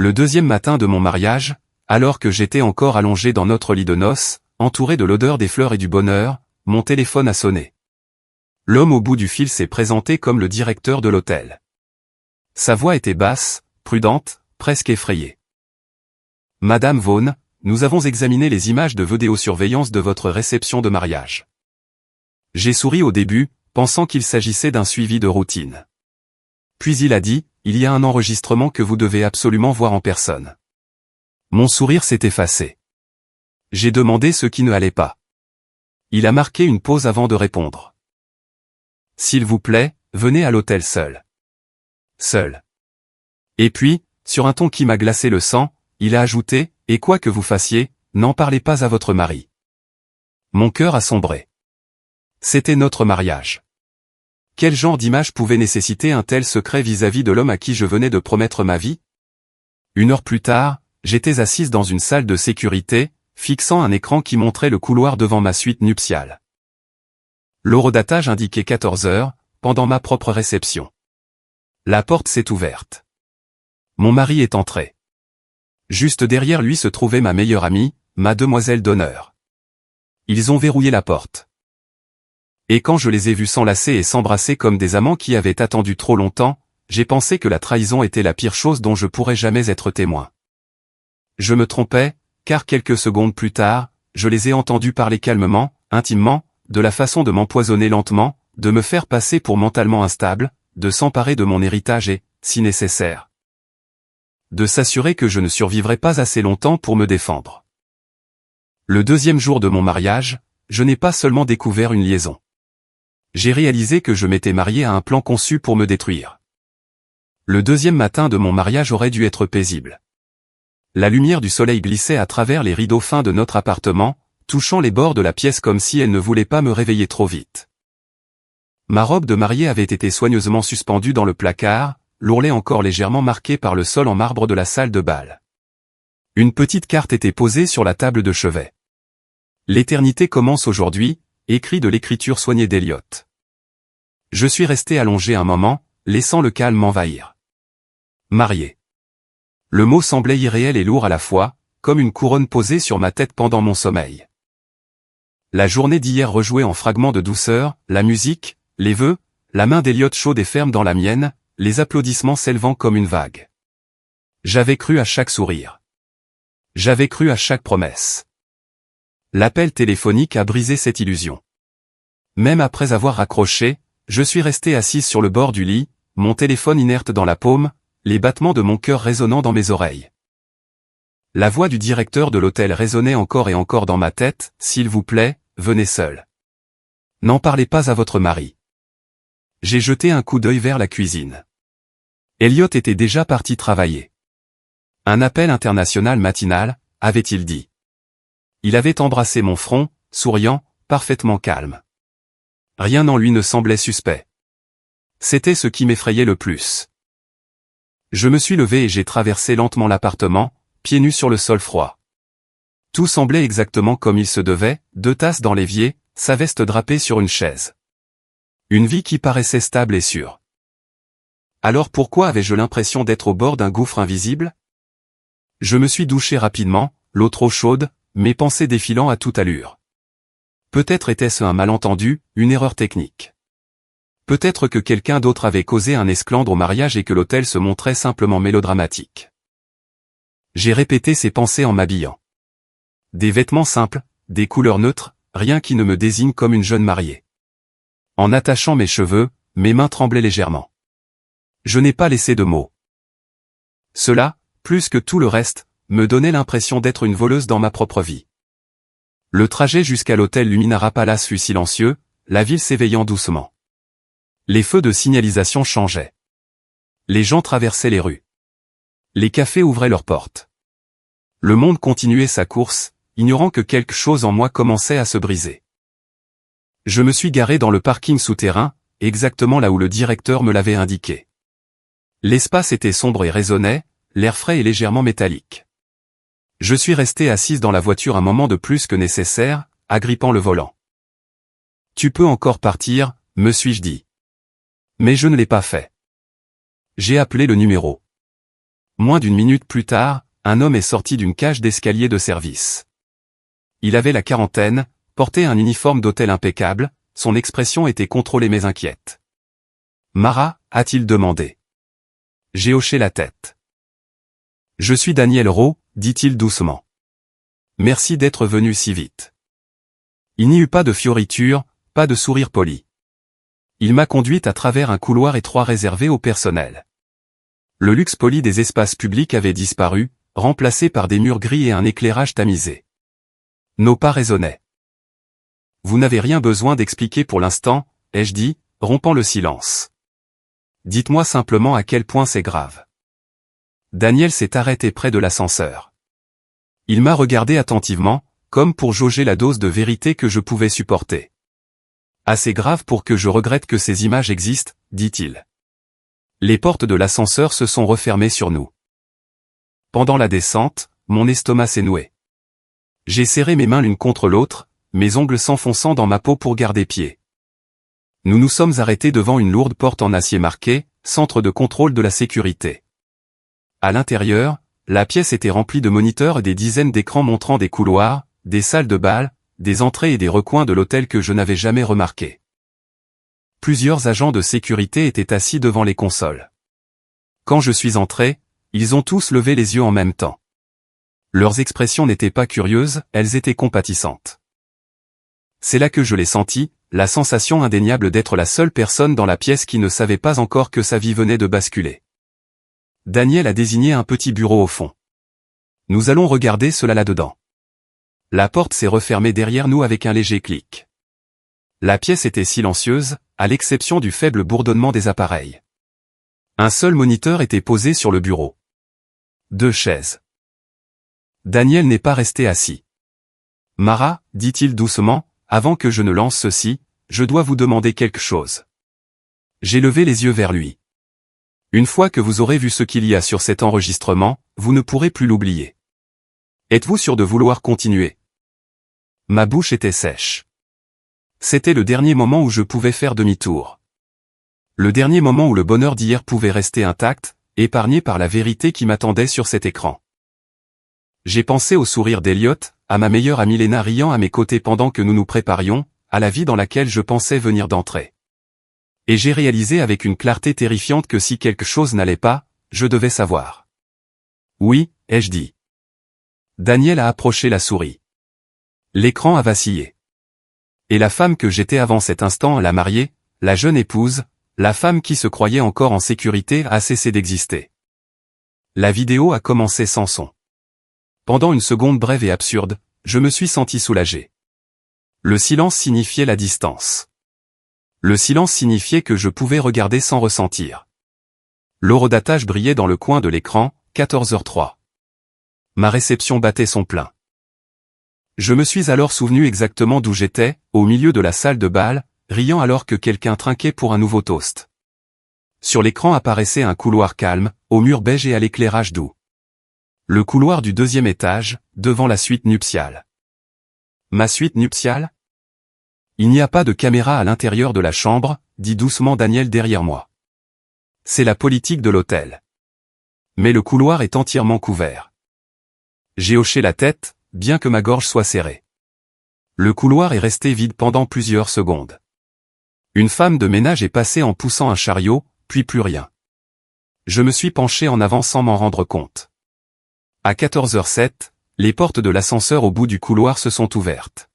Le deuxième matin de mon mariage, alors que j'étais encore allongé dans notre lit de noces, entouré de l'odeur des fleurs et du bonheur, mon téléphone a sonné. L'homme au bout du fil s'est présenté comme le directeur de l'hôtel. Sa voix était basse, prudente, presque effrayée. « Madame Vaughn, nous avons examiné les images de vidéosurveillance de votre réception de mariage. » J'ai souri au début, pensant qu'il s'agissait d'un suivi de routine. Puis il a dit, « Il y a un enregistrement que vous devez absolument voir en personne. » Mon sourire s'est effacé. J'ai demandé ce qui ne allait pas. Il a marqué une pause avant de répondre. « S'il vous plaît, venez à l'hôtel seul. » Seul. Et puis, sur un ton qui m'a glacé le sang, il a ajouté, « Et quoi que vous fassiez, n'en parlez pas à votre mari. » Mon cœur a sombré. C'était notre mariage. Quel genre d'image pouvait nécessiter un tel secret vis-à-vis de l'homme à qui je venais de promettre ma vie? 1 heure plus tard, j'étais assise dans une salle de sécurité, fixant un écran qui montrait le couloir devant ma suite nuptiale. L'horodatage indiquait 14 heures, pendant ma propre réception. La porte s'est ouverte. Mon mari est entré. Juste derrière lui se trouvait ma meilleure amie, ma demoiselle d'honneur. Ils ont verrouillé la porte. Et quand je les ai vus s'enlacer et s'embrasser comme des amants qui avaient attendu trop longtemps, j'ai pensé que la trahison était la pire chose dont je pourrais jamais être témoin. Je me trompais, car quelques secondes plus tard, je les ai entendus parler calmement, intimement, de la façon de m'empoisonner lentement, de me faire passer pour mentalement instable, de s'emparer de mon héritage et, si nécessaire, de s'assurer que je ne survivrais pas assez longtemps pour me défendre. Le deuxième jour de mon mariage, je n'ai pas seulement découvert une liaison. J'ai réalisé que je m'étais marié à un plan conçu pour me détruire. Le deuxième matin de mon mariage aurait dû être paisible. La lumière du soleil glissait à travers les rideaux fins de notre appartement, touchant les bords de la pièce comme si elle ne voulait pas me réveiller trop vite. Ma robe de mariée avait été soigneusement suspendue dans le placard, l'ourlet encore légèrement marqué par le sol en marbre de la salle de bal. Une petite carte était posée sur la table de chevet. L'éternité commence aujourd'hui, écrit de l'écriture soignée d'Eliott. Je suis resté allongé un moment, laissant le calme m'envahir. Marié. Le mot semblait irréel et lourd à la fois, comme une couronne posée sur ma tête pendant mon sommeil. La journée d'hier rejouait en fragments de douceur, la musique, les vœux, la main d'Eliott chaude et ferme dans la mienne, les applaudissements s'élevant comme une vague. J'avais cru à chaque sourire. J'avais cru à chaque promesse. L'appel téléphonique a brisé cette illusion. Même après avoir raccroché, je suis resté assise sur le bord du lit, mon téléphone inerte dans la paume, les battements de mon cœur résonnant dans mes oreilles. La voix du directeur de l'hôtel résonnait encore et encore dans ma tête, « S'il vous plaît, venez seul. N'en parlez pas à votre mari. » J'ai jeté un coup d'œil vers la cuisine. Eliott était déjà parti travailler. Un appel international matinal, avait-il dit. Il avait embrassé mon front, souriant, parfaitement calme. Rien en lui ne semblait suspect. C'était ce qui m'effrayait le plus. Je me suis levé et j'ai traversé lentement l'appartement, pieds nus sur le sol froid. Tout semblait exactement comme il se devait, 2 tasses dans l'évier, sa veste drapée sur une chaise. Une vie qui paraissait stable et sûre. Alors pourquoi avais-je l'impression d'être au bord d'un gouffre invisible? Je me suis douché rapidement, l'eau trop chaude, mes pensées défilant à toute allure. Peut-être était-ce un malentendu, une erreur technique. Peut-être que quelqu'un d'autre avait causé un esclandre au mariage et que l'hôtel se montrait simplement mélodramatique. J'ai répété ces pensées en m'habillant. Des vêtements simples, des couleurs neutres, rien qui ne me désigne comme une jeune mariée. En attachant mes cheveux, mes mains tremblaient légèrement. Je n'ai pas laissé de mots. Cela, plus que tout le reste, me donnait l'impression d'être une voleuse dans ma propre vie. Le trajet jusqu'à l'hôtel Luminara Palace fut silencieux, la ville s'éveillant doucement. Les feux de signalisation changeaient. Les gens traversaient les rues. Les cafés ouvraient leurs portes. Le monde continuait sa course, ignorant que quelque chose en moi commençait à se briser. Je me suis garé dans le parking souterrain, exactement là où le directeur me l'avait indiqué. L'espace était sombre et résonnait, l'air frais et légèrement métallique. Je suis resté assise dans la voiture un moment de plus que nécessaire, agrippant le volant. « Tu peux encore partir », me suis-je dit. Mais je ne l'ai pas fait. J'ai appelé le numéro. Moins d'une minute plus tard, un homme est sorti d'une cage d'escalier de service. Il avait la quarantaine, portait un uniforme d'hôtel impeccable, son expression était contrôlée mais inquiète. « Mara » a-t-il demandé. J'ai hoché la tête. « Je suis Daniel Rowe » dit-il doucement. « Merci d'être venu si vite. » Il n'y eut pas de fioriture, pas de sourire poli. Il m'a conduite à travers un couloir étroit réservé au personnel. Le luxe poli des espaces publics avait disparu, remplacé par des murs gris et un éclairage tamisé. Nos pas résonnaient. « Vous n'avez rien besoin d'expliquer pour l'instant, » ai-je dit, rompant le silence. « Dites-moi simplement à quel point c'est grave. » Daniel s'est arrêté près de l'ascenseur. Il m'a regardé attentivement, comme pour jauger la dose de vérité que je pouvais supporter. « Assez grave pour que je regrette que ces images existent, » dit-il. Les portes de l'ascenseur se sont refermées sur nous. Pendant la descente, mon estomac s'est noué. J'ai serré mes mains l'une contre l'autre, mes ongles s'enfonçant dans ma peau pour garder pied. Nous nous sommes arrêtés devant une lourde porte en acier marquée, centre de contrôle de la sécurité. À l'intérieur, la pièce était remplie de moniteurs et des dizaines d'écrans montrant des couloirs, des salles de bal, des entrées et des recoins de l'hôtel que je n'avais jamais remarqués. Plusieurs agents de sécurité étaient assis devant les consoles. Quand je suis entré, ils ont tous levé les yeux en même temps. Leurs expressions n'étaient pas curieuses, elles étaient compatissantes. C'est là que je l'ai senti, la sensation indéniable d'être la seule personne dans la pièce qui ne savait pas encore que sa vie venait de basculer. Daniel a désigné un petit bureau au fond. Nous allons regarder cela là-dedans. La porte s'est refermée derrière nous avec un léger clic. La pièce était silencieuse, à l'exception du faible bourdonnement des appareils. Un seul moniteur était posé sur le bureau. 2 chaises. Daniel n'est pas resté assis. « Mara, dit-il doucement, avant que je ne lance ceci, je dois vous demander quelque chose. » J'ai levé les yeux vers lui. « Une fois que vous aurez vu ce qu'il y a sur cet enregistrement, vous ne pourrez plus l'oublier. Êtes-vous sûr de vouloir continuer ?» Ma bouche était sèche. C'était le dernier moment où je pouvais faire demi-tour. Le dernier moment où le bonheur d'hier pouvait rester intact, épargné par la vérité qui m'attendait sur cet écran. J'ai pensé au sourire d'Elliot, à ma meilleure amie Lena riant à mes côtés pendant que nous nous préparions, à la vie dans laquelle je pensais venir d'entrer. Et j'ai réalisé avec une clarté terrifiante que si quelque chose n'allait pas, je devais savoir. « Oui » ai-je dit. Daniel a approché la souris. L'écran a vacillé. Et la femme que j'étais avant cet instant, la mariée, la jeune épouse, la femme qui se croyait encore en sécurité a cessé d'exister. La vidéo a commencé sans son. Pendant une seconde brève et absurde, je me suis senti soulagé. Le silence signifiait la distance. Le silence signifiait que je pouvais regarder sans ressentir. L'horodatage brillait dans le coin de l'écran, 14h03. Ma réception battait son plein. Je me suis alors souvenu exactement d'où j'étais, au milieu de la salle de bal, riant alors que quelqu'un trinquait pour un nouveau toast. Sur l'écran apparaissait un couloir calme, aux murs beige et à l'éclairage doux. Le couloir du 2e étage, devant la suite nuptiale. Ma suite nuptiale ? Il n'y a pas de caméra à l'intérieur de la chambre, dit doucement Daniel derrière moi. C'est la politique de l'hôtel. Mais le couloir est entièrement couvert. J'ai hoché la tête, bien que ma gorge soit serrée. Le couloir est resté vide pendant plusieurs secondes. Une femme de ménage est passée en poussant un chariot, puis plus rien. Je me suis penché en avant sans m'en rendre compte. À 14h07, les portes de l'ascenseur au bout du couloir se sont ouvertes.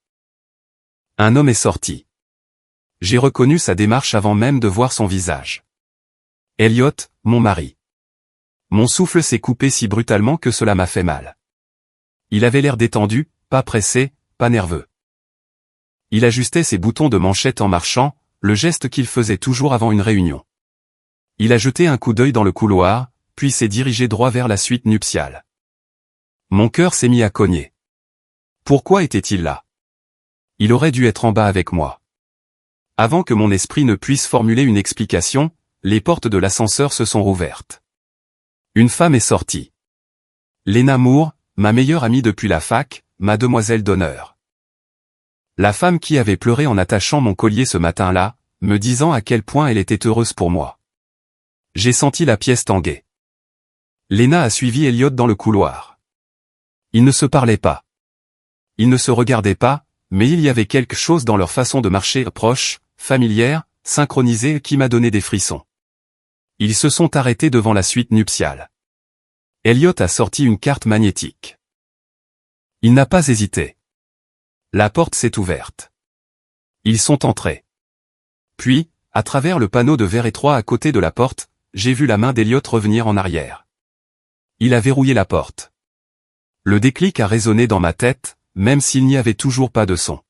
Un homme est sorti. J'ai reconnu sa démarche avant même de voir son visage. Elliot, mon mari. Mon souffle s'est coupé si brutalement que cela m'a fait mal. Il avait l'air détendu, pas pressé, pas nerveux. Il ajustait ses boutons de manchette en marchant, le geste qu'il faisait toujours avant une réunion. Il a jeté un coup d'œil dans le couloir, puis s'est dirigé droit vers la suite nuptiale. Mon cœur s'est mis à cogner. Pourquoi était-il là? Il aurait dû être en bas avec moi. Avant que mon esprit ne puisse formuler une explication, les portes de l'ascenseur se sont rouvertes. Une femme est sortie. Lena Moore, ma meilleure amie depuis la fac, ma demoiselle d'honneur. La femme qui avait pleuré en attachant mon collier ce matin-là, me disant à quel point elle était heureuse pour moi. J'ai senti la pièce tanguer. Lena a suivi Elliot dans le couloir. Ils ne se parlaient pas. Ils ne se regardaient pas, mais il y avait quelque chose dans leur façon de marcher proche, familière, synchronisée qui m'a donné des frissons. Ils se sont arrêtés devant la suite nuptiale. Elliot a sorti une carte magnétique. Il n'a pas hésité. La porte s'est ouverte. Ils sont entrés. Puis, à travers le panneau de verre étroit à côté de la porte, j'ai vu la main d'Elliot revenir en arrière. Il a verrouillé la porte. Le déclic a résonné dans ma tête, même s'il n'y avait toujours pas de son.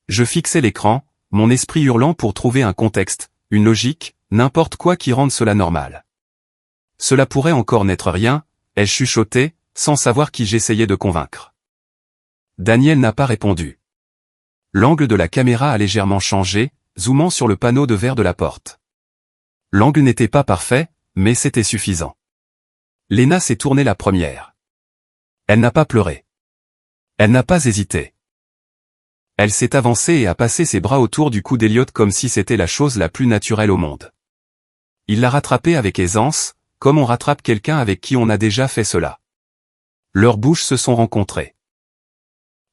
Je fixais l'écran, mon esprit hurlant pour trouver un contexte, une logique, n'importe quoi qui rende cela normal. Cela pourrait encore n'être rien, ai-je chuchoté, sans savoir qui j'essayais de convaincre. Daniel n'a pas répondu. L'angle de la caméra a légèrement changé, zoomant sur le panneau de verre de la porte. L'angle n'était pas parfait, mais c'était suffisant. Lena s'est tournée la première. Elle n'a pas pleuré. Elle n'a pas hésité. Elle s'est avancée et a passé ses bras autour du cou d'Elliot comme si c'était la chose la plus naturelle au monde. Il l'a rattrapée avec aisance, comme on rattrape quelqu'un avec qui on a déjà fait cela. Leurs bouches se sont rencontrées.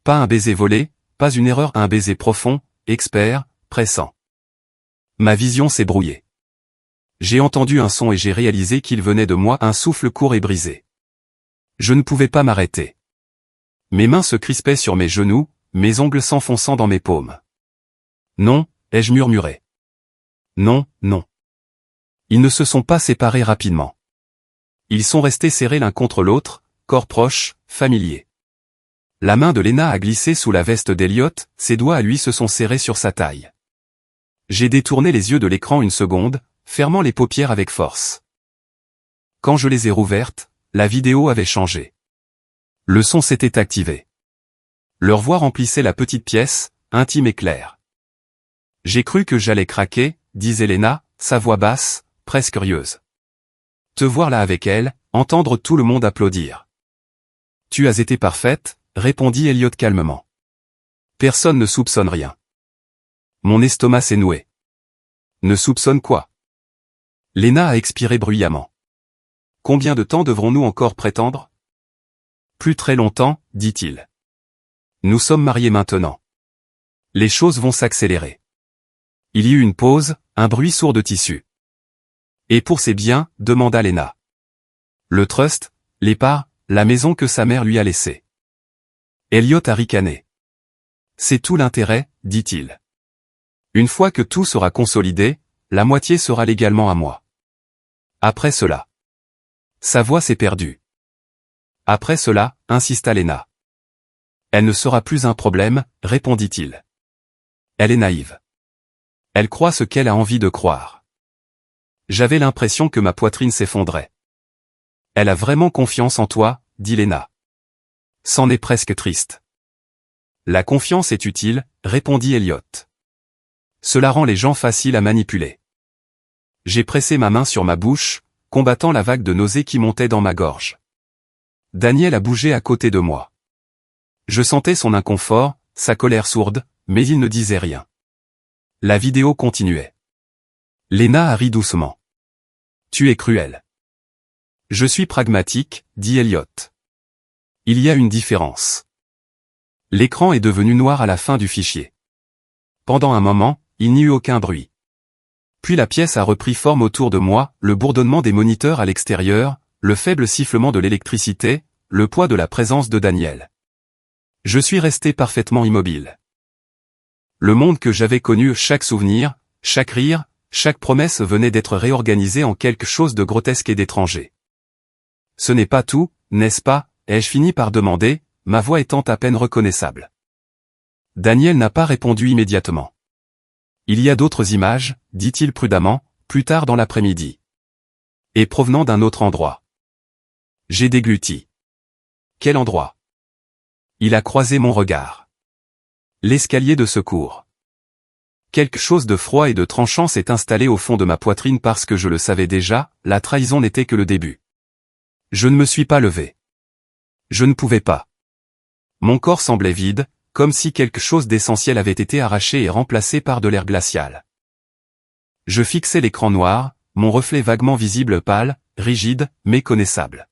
Pas un baiser volé, pas une erreur, un baiser profond, expert, pressant. Ma vision s'est brouillée. J'ai entendu un son et j'ai réalisé qu'il venait de moi, un souffle court et brisé. Je ne pouvais pas m'arrêter. Mes mains se crispaient sur mes genoux, mes ongles s'enfonçant dans mes paumes. Non, ai-je murmuré. Non, non. Ils ne se sont pas séparés rapidement. Ils sont restés serrés l'un contre l'autre, corps proches, familiers. La main de Lena a glissé sous la veste d'Elliot, ses doigts à lui se sont serrés sur sa taille. J'ai détourné les yeux de l'écran une seconde, fermant les paupières avec force. Quand je les ai rouvertes, la vidéo avait changé. Le son s'était activé. Leur voix remplissait la petite pièce, intime et claire. J'ai cru que j'allais craquer, disait Lena, sa voix basse, presque rieuse. Te voir là avec elle, entendre tout le monde applaudir. Tu as été parfaite, répondit Elliot calmement. Personne ne soupçonne rien. Mon estomac s'est noué. Ne soupçonne quoi? Lena a expiré bruyamment. Combien de temps devrons-nous encore prétendre? Plus très longtemps, dit-il. Nous sommes mariés maintenant. Les choses vont s'accélérer. Il y eut une pause, un bruit sourd de tissu. Et pour ses biens, demanda Lena. Le trust, les parts, la maison que sa mère lui a laissée. Elliot a ricané. C'est tout l'intérêt, dit-il. Une fois que tout sera consolidé, la moitié sera légalement à moi. Après cela. Sa voix s'est perdue. Après cela, insista Lena. Elle ne sera plus un problème, répondit-il. Elle est naïve. Elle croit ce qu'elle a envie de croire. J'avais l'impression que ma poitrine s'effondrait. Elle a vraiment confiance en toi, dit Lena. C'en est presque triste. La confiance est utile, répondit Elliot. Cela rend les gens faciles à manipuler. J'ai pressé ma main sur ma bouche, combattant la vague de nausée qui montait dans ma gorge. Daniel a bougé à côté de moi. Je sentais son inconfort, sa colère sourde, mais il ne disait rien. La vidéo continuait. Lena a ri doucement. Tu es cruel. Je suis pragmatique, dit Elliot. Il y a une différence. L'écran est devenu noir à la fin du fichier. Pendant un moment, il n'y eut aucun bruit. Puis la pièce a repris forme autour de moi, le bourdonnement des moniteurs à l'extérieur, le faible sifflement de l'électricité, le poids de la présence de Daniel. Je suis resté parfaitement immobile. Le monde que j'avais connu, chaque souvenir, chaque rire, chaque promesse venait d'être réorganisé en quelque chose de grotesque et d'étranger. Ce n'est pas tout, n'est-ce pas, ai-je fini par demander, ma voix étant à peine reconnaissable. Daniel n'a pas répondu immédiatement. Il y a d'autres images, dit-il prudemment, plus tard dans l'après-midi. Et provenant d'un autre endroit. J'ai dégluti. Quel endroit? Il a croisé mon regard. L'escalier de secours. Quelque chose de froid et de tranchant s'est installé au fond de ma poitrine parce que je le savais déjà, la trahison n'était que le début. Je ne me suis pas levé. Je ne pouvais pas. Mon corps semblait vide, comme si quelque chose d'essentiel avait été arraché et remplacé par de l'air glacial. Je fixais l'écran noir, mon reflet vaguement visible pâle, rigide, méconnaissable.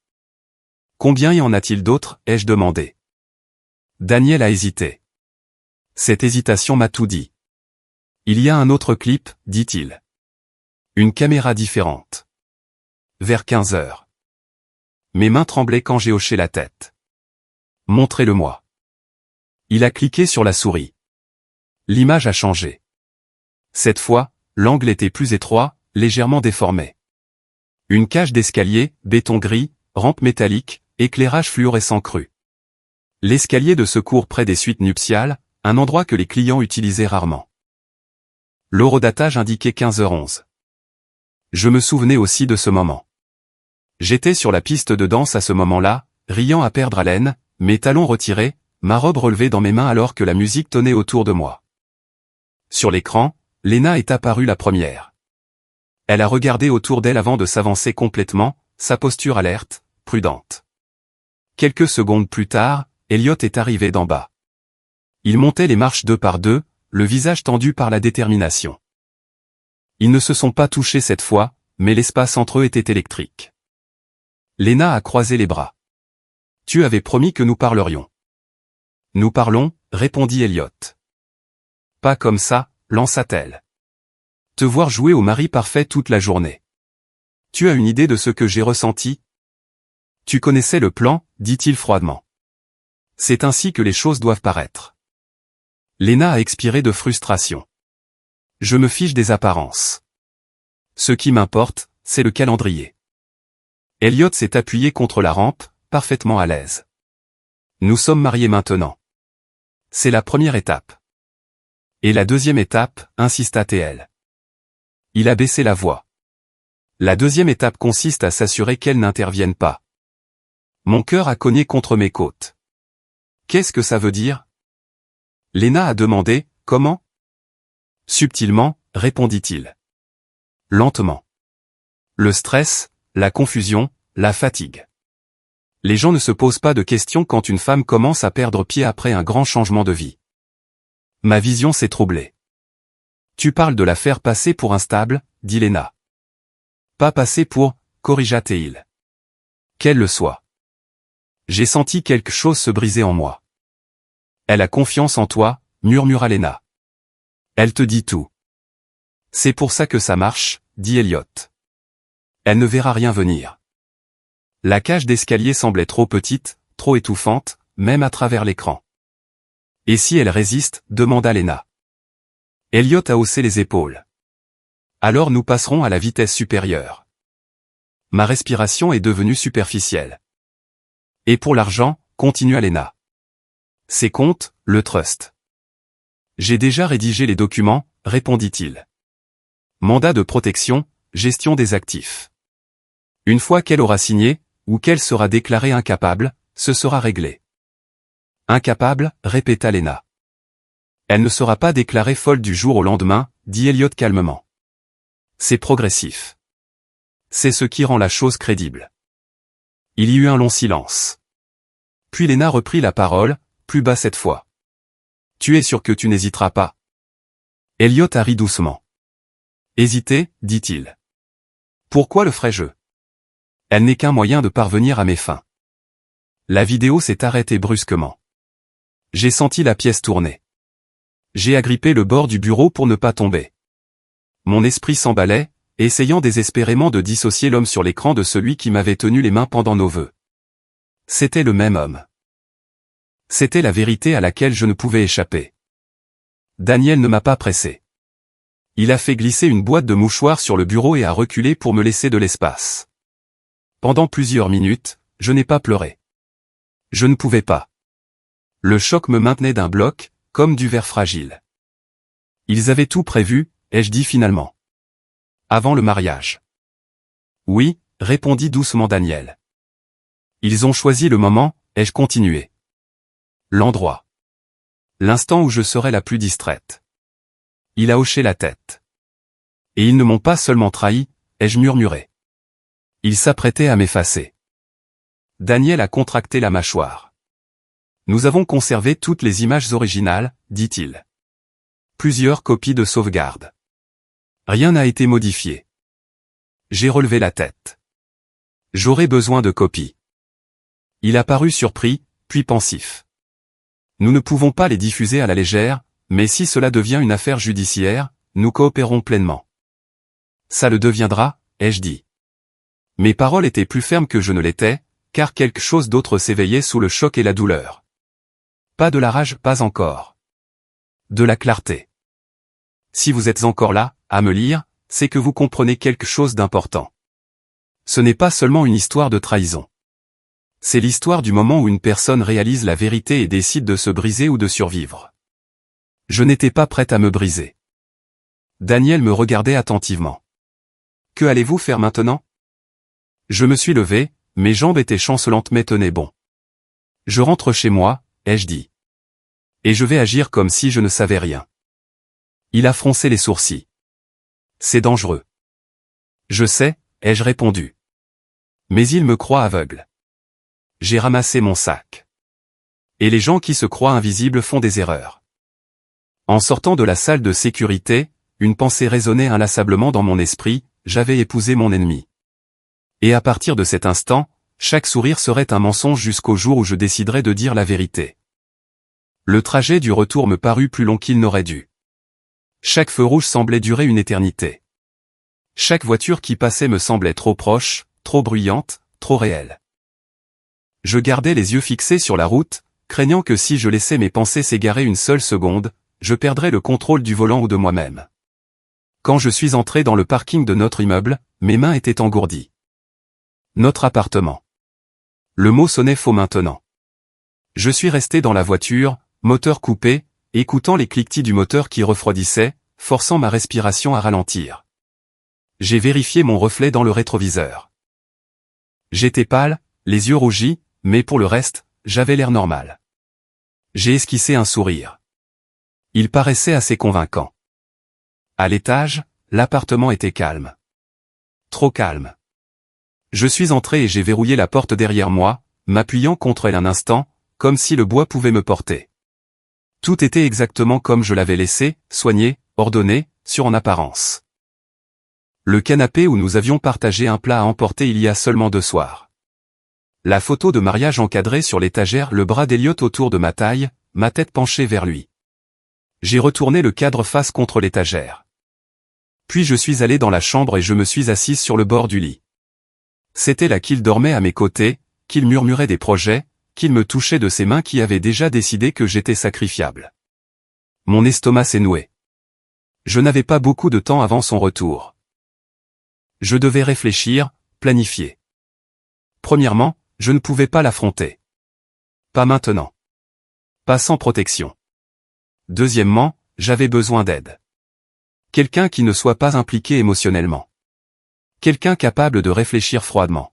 Combien y en a-t-il d'autres, ai-je demandé. Daniel a hésité. Cette hésitation m'a tout dit. Il y a un autre clip, dit-il. Une caméra différente. Vers 15 heures. Mes mains tremblaient quand j'ai hoché la tête. Montrez-le-moi. Il a cliqué sur la souris. L'image a changé. Cette fois, l'angle était plus étroit, légèrement déformé. Une cage d'escalier, béton gris, rampe métallique, éclairage fluorescent cru. L'escalier de secours près des suites nuptiales, un endroit que les clients utilisaient rarement. L'horodatage indiquait 15h11. Je me souvenais aussi de ce moment. J'étais sur la piste de danse à ce moment-là, riant à perdre haleine, mes talons retirés, ma robe relevée dans mes mains alors que la musique tonnait autour de moi. Sur l'écran, Lena est apparue la première. Elle a regardé autour d'elle avant de s'avancer complètement, sa posture alerte, prudente. Quelques secondes plus tard, Elliot est arrivé d'en bas. Il montait les marches deux par deux, le visage tendu par la détermination. Ils ne se sont pas touchés cette fois, mais l'espace entre eux était électrique. Lena a croisé les bras. Tu avais promis que nous parlerions. Nous parlons, répondit Elliot. Pas comme ça, lança-t-elle. Te voir jouer au mari parfait toute la journée. Tu as une idée de ce que j'ai ressenti? Tu connaissais le plan, dit-il froidement. C'est ainsi que les choses doivent paraître. Lena a expiré de frustration. Je me fiche des apparences. Ce qui m'importe, c'est le calendrier. Elliot s'est appuyé contre la rampe, parfaitement à l'aise. Nous sommes mariés maintenant. C'est la première étape. Et la deuxième étape, insista TL. Il a baissé la voix. La deuxième étape consiste à s'assurer qu'elle n'intervienne pas. Mon cœur a cogné contre mes côtes. Qu'est-ce que ça veut dire? Lena a demandé, comment? Subtilement, répondit-il. Lentement. Le stress, la confusion, la fatigue. Les gens ne se posent pas de questions quand une femme commence à perdre pied après un grand changement de vie. Ma vision s'est troublée. Tu parles de la faire passer pour instable, dit Lena. Pas passer pour, corrigea Théil. Qu'elle le soit. J'ai senti quelque chose se briser en moi. Elle a confiance en toi, murmura Lena. Elle te dit tout. C'est pour ça que ça marche, dit Elliot. Elle ne verra rien venir. La cage d'escalier semblait trop petite, trop étouffante, même à travers l'écran. Et si elle résiste, demanda Lena. Elliot a haussé les épaules. Alors nous passerons à la vitesse supérieure. Ma respiration est devenue superficielle. Et pour l'argent, continua Lena. Ses comptes, le trust. J'ai déjà rédigé les documents, répondit-il. Mandat de protection, gestion des actifs. Une fois qu'elle aura signé, ou qu'elle sera déclarée incapable, ce sera réglé. Incapable, répéta Lena. Elle ne sera pas déclarée folle du jour au lendemain, dit Elliot calmement. C'est progressif. C'est ce qui rend la chose crédible. Il y eut un long silence. Puis Lena reprit la parole, plus bas cette fois. Tu es sûr que tu n'hésiteras pas? Elliot a ri doucement. Hésiter, dit-il. Pourquoi le ferais-je? Elle n'est qu'un moyen de parvenir à mes fins. La vidéo s'est arrêtée brusquement. J'ai senti la pièce tourner. J'ai agrippé le bord du bureau pour ne pas tomber. Mon esprit s'emballait, essayant désespérément de dissocier l'homme sur l'écran de celui qui m'avait tenu les mains pendant nos vœux. C'était le même homme. C'était la vérité à laquelle je ne pouvais échapper. Daniel ne m'a pas pressé. Il a fait glisser une boîte de mouchoirs sur le bureau et a reculé pour me laisser de l'espace. Pendant plusieurs minutes, je n'ai pas pleuré. Je ne pouvais pas. Le choc me maintenait d'un bloc, comme du verre fragile. Ils avaient tout prévu, ai-je dit finalement. Avant le mariage. Oui, répondit doucement Daniel. Ils ont choisi le moment, ai-je continué. L'endroit. L'instant où je serai la plus distraite. Il a hoché la tête. Et ils ne m'ont pas seulement trahi, ai-je murmuré. Ils s'apprêtaient à m'effacer. Daniel a contracté la mâchoire. Nous avons conservé toutes les images originales, dit-il. Plusieurs copies de sauvegarde. Rien n'a été modifié. J'ai relevé la tête. J'aurais besoin de copies. Il a paru surpris, puis pensif. Nous ne pouvons pas les diffuser à la légère, mais si cela devient une affaire judiciaire, nous coopérons pleinement. Ça le deviendra, ai-je dit. Mes paroles étaient plus fermes que je ne l'étais, car quelque chose d'autre s'éveillait sous le choc et la douleur. Pas de la rage, pas encore. De la clarté. Si vous êtes encore là, à me lire, c'est que vous comprenez quelque chose d'important. Ce n'est pas seulement une histoire de trahison. C'est l'histoire du moment où une personne réalise la vérité et décide de se briser ou de survivre. Je n'étais pas prête à me briser. Daniel me regardait attentivement. Que allez-vous faire maintenant? Je me suis levé, mes jambes étaient chancelantes mais tenaient bon. Je rentre chez moi, ai-je dit. Et je vais agir comme si je ne savais rien. Il a froncé les sourcils. C'est dangereux. Je sais, ai-je répondu. Mais il me croit aveugle. J'ai ramassé mon sac. Et les gens qui se croient invisibles font des erreurs. En sortant de la salle de sécurité, une pensée résonnait inlassablement dans mon esprit, j'avais épousé mon ennemi. Et à partir de cet instant, chaque sourire serait un mensonge jusqu'au jour où je déciderais de dire la vérité. Le trajet du retour me parut plus long qu'il n'aurait dû. Chaque feu rouge semblait durer une éternité. Chaque voiture qui passait me semblait trop proche, trop bruyante, trop réelle. Je gardais les yeux fixés sur la route, craignant que si je laissais mes pensées s'égarer une seule seconde, je perdrais le contrôle du volant ou de moi-même. Quand je suis entré dans le parking de notre immeuble, mes mains étaient engourdies. Notre appartement. Le mot sonnait faux maintenant. Je suis resté dans la voiture, moteur coupé, écoutant les cliquetis du moteur qui refroidissait, forçant ma respiration à ralentir. J'ai vérifié mon reflet dans le rétroviseur. J'étais pâle, les yeux rougis, mais pour le reste, j'avais l'air normal. J'ai esquissé un sourire. Il paraissait assez convaincant. À l'étage, l'appartement était calme. Trop calme. Je suis entré et j'ai verrouillé la porte derrière moi, m'appuyant contre elle un instant, comme si le bois pouvait me porter. Tout était exactement comme je l'avais laissé, soigné, ordonné, sûr en apparence. Le canapé où nous avions partagé un plat à emporter il y a seulement 2 soirs. La photo de mariage encadrée sur l'étagère, le bras d'Elliot autour de ma taille, ma tête penchée vers lui. J'ai retourné le cadre face contre l'étagère. Puis je suis allé dans la chambre et je me suis assise sur le bord du lit. C'était là qu'il dormait à mes côtés, qu'il murmurait des projets, qu'il me touchait de ses mains qui avaient déjà décidé que j'étais sacrifiable. Mon estomac s'est noué. Je n'avais pas beaucoup de temps avant son retour. Je devais réfléchir, planifier. Premièrement, je ne pouvais pas l'affronter. Pas maintenant. Pas sans protection. Deuxièmement, j'avais besoin d'aide. Quelqu'un qui ne soit pas impliqué émotionnellement. Quelqu'un capable de réfléchir froidement.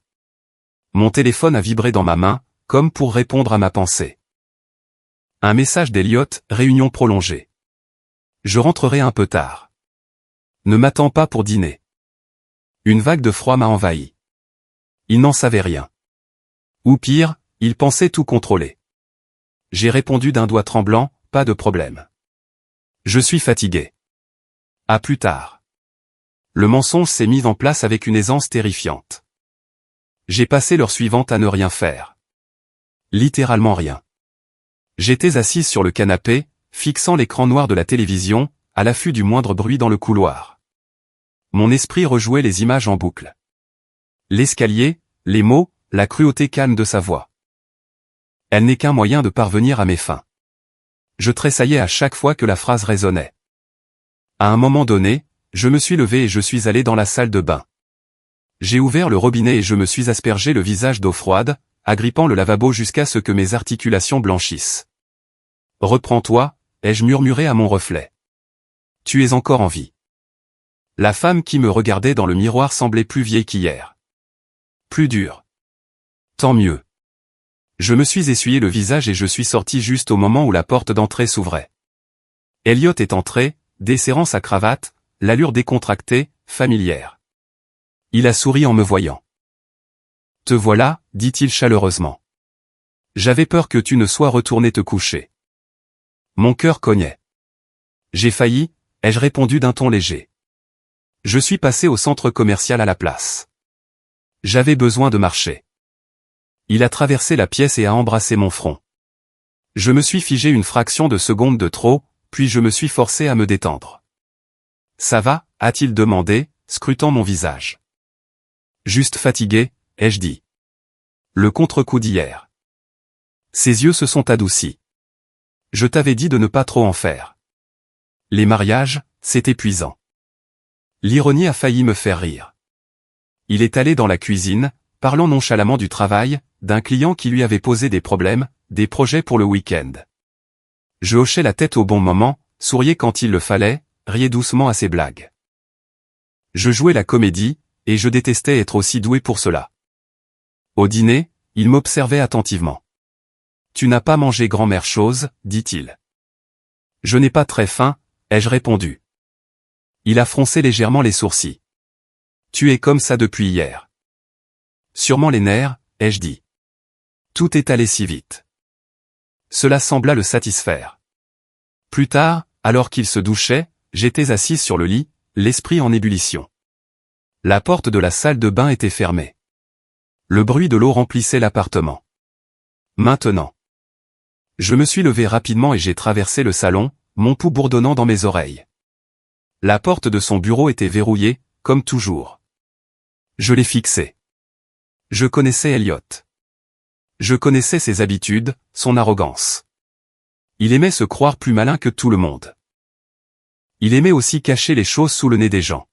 Mon téléphone a vibré dans ma main, comme pour répondre à ma pensée. Un message d'Elliot, réunion prolongée. Je rentrerai un peu tard. Ne m'attends pas pour dîner. Une vague de froid m'a envahi. Il n'en savait rien. Ou pire, il pensait tout contrôler. J'ai répondu d'un doigt tremblant, pas de problème. Je suis fatigué. À plus tard. Le mensonge s'est mis en place avec une aisance terrifiante. J'ai passé l'heure suivante à ne rien faire. Littéralement rien. J'étais assise sur le canapé, fixant l'écran noir de la télévision, à l'affût du moindre bruit dans le couloir. Mon esprit rejouait les images en boucle. L'escalier, les mots, la cruauté calme de sa voix. Elle n'est qu'un moyen de parvenir à mes fins. Je tressaillais à chaque fois que la phrase résonnait. À un moment donné, je me suis levé et je suis allé dans la salle de bain. J'ai ouvert le robinet et je me suis aspergé le visage d'eau froide, agrippant le lavabo jusqu'à ce que mes articulations blanchissent. « Reprends-toi » ai-je murmuré à mon reflet. « Tu es encore en vie. » La femme qui me regardait dans le miroir semblait plus vieille qu'hier. Plus dure. Tant mieux. Je me suis essuyé le visage et je suis sorti juste au moment où la porte d'entrée s'ouvrait. Elliot est entré, desserrant sa cravate, l'allure décontractée, familière. Il a souri en me voyant. « Te voilà » dit-il chaleureusement. « J'avais peur que tu ne sois retourné te coucher. » Mon cœur cognait. « J'ai failli » ai-je répondu d'un ton léger. Je suis passé au centre commercial à la place. J'avais besoin de marcher. Il a traversé la pièce et a embrassé mon front. Je me suis figé une fraction de seconde de trop, puis je me suis forcé à me détendre. « Ça va ?» a-t-il demandé, scrutant mon visage. « Juste fatigué », ai-je dit. Le contre-coup d'hier. Ses yeux se sont adoucis. « Je t'avais dit de ne pas trop en faire. Les mariages, c'est épuisant. » L'ironie a failli me faire rire. Il est allé dans la cuisine, parlant nonchalamment du travail, d'un client qui lui avait posé des problèmes, des projets pour le week-end. Je hochais la tête au bon moment, souriais quand il le fallait, riais doucement à ses blagues. Je jouais la comédie, et je détestais être aussi doué pour cela. Au dîner, il m'observait attentivement. « Tu n'as pas mangé grand-mère chose, dit-il. »« Je n'ai pas très faim, ai-je répondu. Il a froncé légèrement les sourcils. « Tu es comme ça depuis hier. »« Sûrement les nerfs, ai-je dit. Tout est allé si vite. » Cela sembla le satisfaire. Plus tard, alors qu'il se douchait, j'étais assise sur le lit, l'esprit en ébullition. La porte de la salle de bain était fermée. Le bruit de l'eau remplissait l'appartement. Maintenant. Je me suis levé rapidement et j'ai traversé le salon, mon pouls bourdonnant dans mes oreilles. La porte de son bureau était verrouillée, comme toujours. Je l'ai fixée. Je connaissais Elliot. Je connaissais ses habitudes, son arrogance. Il aimait se croire plus malin que tout le monde. Il aimait aussi cacher les choses sous le nez des gens.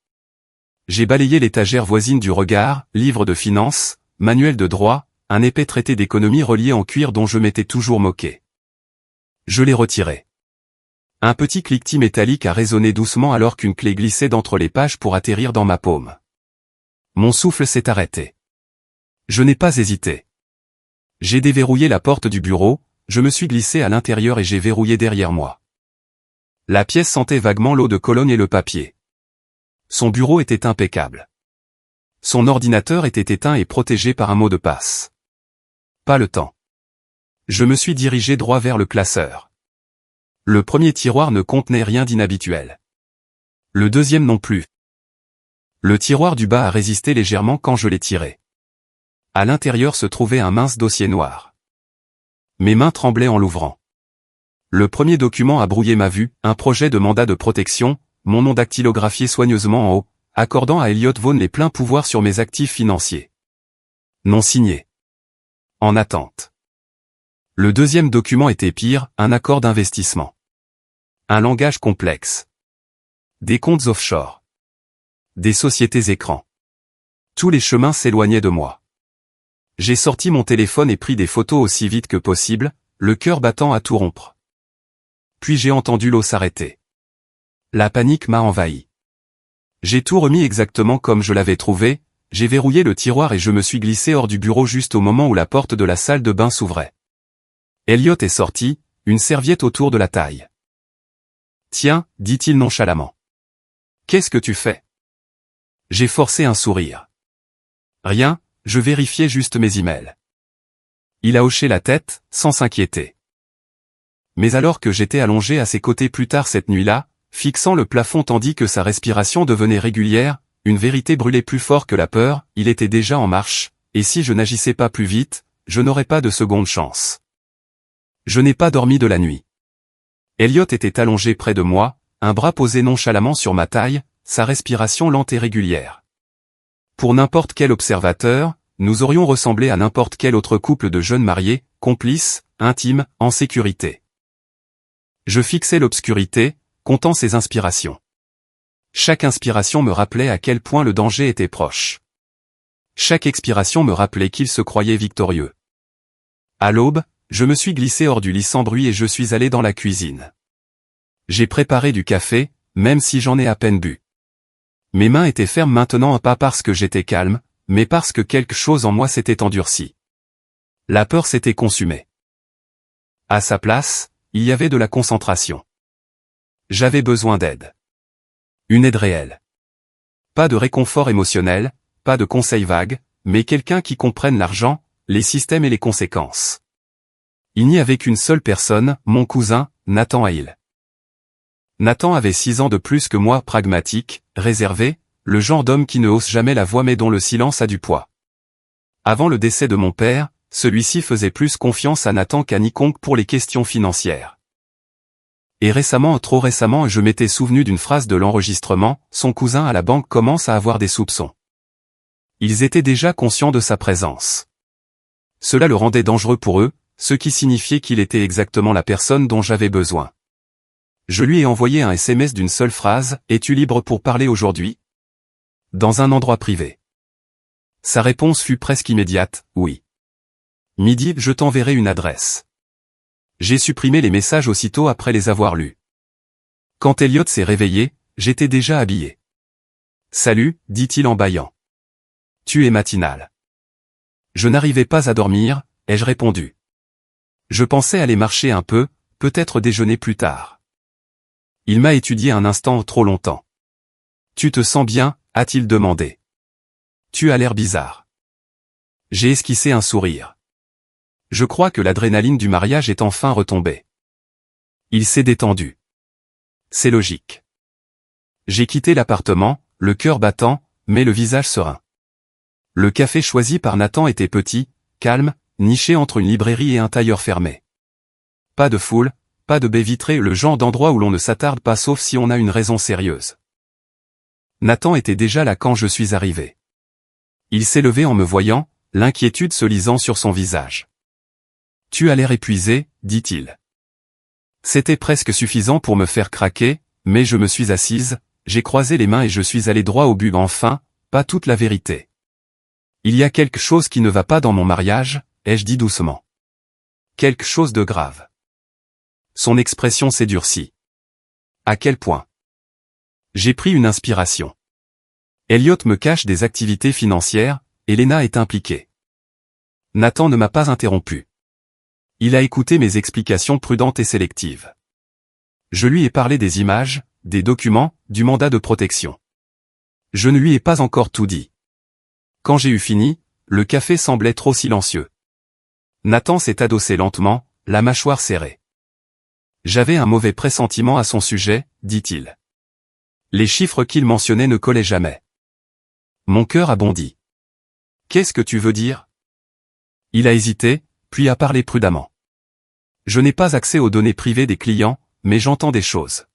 J'ai balayé l'étagère voisine du regard, livre de finances, manuel de droit, un épais traité d'économie relié en cuir dont je m'étais toujours moqué. Je l'ai retiré. Un petit cliquetis métallique a résonné doucement alors qu'une clé glissait d'entre les pages pour atterrir dans ma paume. Mon souffle s'est arrêté. Je n'ai pas hésité. J'ai déverrouillé la porte du bureau, je me suis glissé à l'intérieur et j'ai verrouillé derrière moi. La pièce sentait vaguement l'eau de Cologne et le papier. Son bureau était impeccable. Son ordinateur était éteint et protégé par un mot de passe. Pas le temps. Je me suis dirigé droit vers le classeur. Le premier tiroir ne contenait rien d'inhabituel. Le deuxième non plus. Le tiroir du bas a résisté légèrement quand je l'ai tiré. À l'intérieur se trouvait un mince dossier noir. Mes mains tremblaient en l'ouvrant. Le premier document a brouillé ma vue, un projet de mandat de protection, mon nom dactylographié soigneusement en haut, accordant à Elliot Vaughn les pleins pouvoirs sur mes actifs financiers. Non signé. En attente. Le deuxième document était pire, un accord d'investissement. Un langage complexe. Des comptes offshore. Des sociétés écrans. Tous les chemins s'éloignaient de moi. J'ai sorti mon téléphone et pris des photos aussi vite que possible, le cœur battant à tout rompre. Puis j'ai entendu l'eau s'arrêter. La panique m'a envahi. J'ai tout remis exactement comme je l'avais trouvé, j'ai verrouillé le tiroir et je me suis glissé hors du bureau juste au moment où la porte de la salle de bain s'ouvrait. Elliot est sorti, une serviette autour de la taille. « Tiens, dit-il nonchalamment. Qu'est-ce que tu fais ?» J'ai forcé un sourire. « Rien, je vérifiais juste mes emails. » Il a hoché la tête, sans s'inquiéter. Mais alors que j'étais allongé à ses côtés plus tard cette nuit-là, fixant le plafond tandis que sa respiration devenait régulière, une vérité brûlait plus fort que la peur, il était déjà en marche, et si je n'agissais pas plus vite, je n'aurais pas de seconde chance. Je n'ai pas dormi de la nuit. Elliot était allongé près de moi, un bras posé nonchalamment sur ma taille, sa respiration lente et régulière. Pour n'importe quel observateur, nous aurions ressemblé à n'importe quel autre couple de jeunes mariés, complices, intimes, en sécurité. Je fixais l'obscurité, comptant ses inspirations. Chaque inspiration me rappelait à quel point le danger était proche. Chaque expiration me rappelait qu'il se croyait victorieux. À l'aube, je me suis glissé hors du lit sans bruit et je suis allé dans la cuisine. J'ai préparé du café, même si j'en ai à peine bu. Mes mains étaient fermes maintenant, pas parce que j'étais calme, mais parce que quelque chose en moi s'était endurci. La peur s'était consumée. À sa place, il y avait de la concentration. J'avais besoin d'aide. Une aide réelle. Pas de réconfort émotionnel, pas de conseils vagues, mais quelqu'un qui comprenne l'argent, les systèmes et les conséquences. Il n'y avait qu'une seule personne, mon cousin, Nathan Hale. Nathan avait 6 ans de plus que moi, pragmatique, réservé, le genre d'homme qui ne hausse jamais la voix mais dont le silence a du poids. Avant le décès de mon père, celui-ci faisait plus confiance à Nathan qu'à quiconque pour les questions financières. Et récemment, trop récemment, je m'étais souvenu d'une phrase de l'enregistrement, son cousin à la banque commence à avoir des soupçons. Ils étaient déjà conscients de sa présence. Cela le rendait dangereux pour eux, ce qui signifiait qu'il était exactement la personne dont j'avais besoin. Je lui ai envoyé un SMS d'une seule phrase, « Es-tu libre pour parler aujourd'hui ?» Dans un endroit privé. Sa réponse fut presque immédiate, « Oui. » Midi, je t'enverrai une adresse. J'ai supprimé les messages aussitôt après les avoir lus. Quand Elliot s'est réveillé, j'étais déjà habillé. « Salut, dit-il en bâillant. Tu es matinal. » Je n'arrivais pas à dormir, ai-je répondu. Je pensais aller marcher un peu, peut-être déjeuner plus tard. Il m'a étudié un instant trop longtemps. « Tu te sens bien ?» a-t-il demandé. « Tu as l'air bizarre. » J'ai esquissé un sourire. Je crois que l'adrénaline du mariage est enfin retombée. Il s'est détendu. C'est logique. J'ai quitté l'appartement, le cœur battant, mais le visage serein. Le café choisi par Nathan était petit, calme, niché entre une librairie et un tailleur fermé. Pas de foule, pas de baies vitrées, le genre d'endroit où l'on ne s'attarde pas sauf si on a une raison sérieuse. Nathan était déjà là quand je suis arrivé. Il s'est levé en me voyant, l'inquiétude se lisant sur son visage. « Tu as l'air épuisé, dit-il. » C'était presque suffisant pour me faire craquer, mais je me suis assise, j'ai croisé les mains et je suis allé droit au but. Enfin, pas toute la vérité. Il y a quelque chose qui ne va pas dans mon mariage, ai-je dit doucement. Quelque chose de grave. Son expression s'est durcie. À quel point? J'ai pris une inspiration. Elliot me cache des activités financières, Elena est impliquée. Nathan ne m'a pas interrompu. Il a écouté mes explications prudentes et sélectives. Je lui ai parlé des images, des documents, du mandat de protection. Je ne lui ai pas encore tout dit. Quand j'ai eu fini, le café semblait trop silencieux. Nathan s'est adossé lentement, la mâchoire serrée. J'avais un mauvais pressentiment à son sujet, dit-il. Les chiffres qu'il mentionnait ne collaient jamais. Mon cœur a bondi. Qu'est-ce que tu veux dire? Il a hésité, puis a parlé prudemment. Je n'ai pas accès aux données privées des clients, mais j'entends des choses.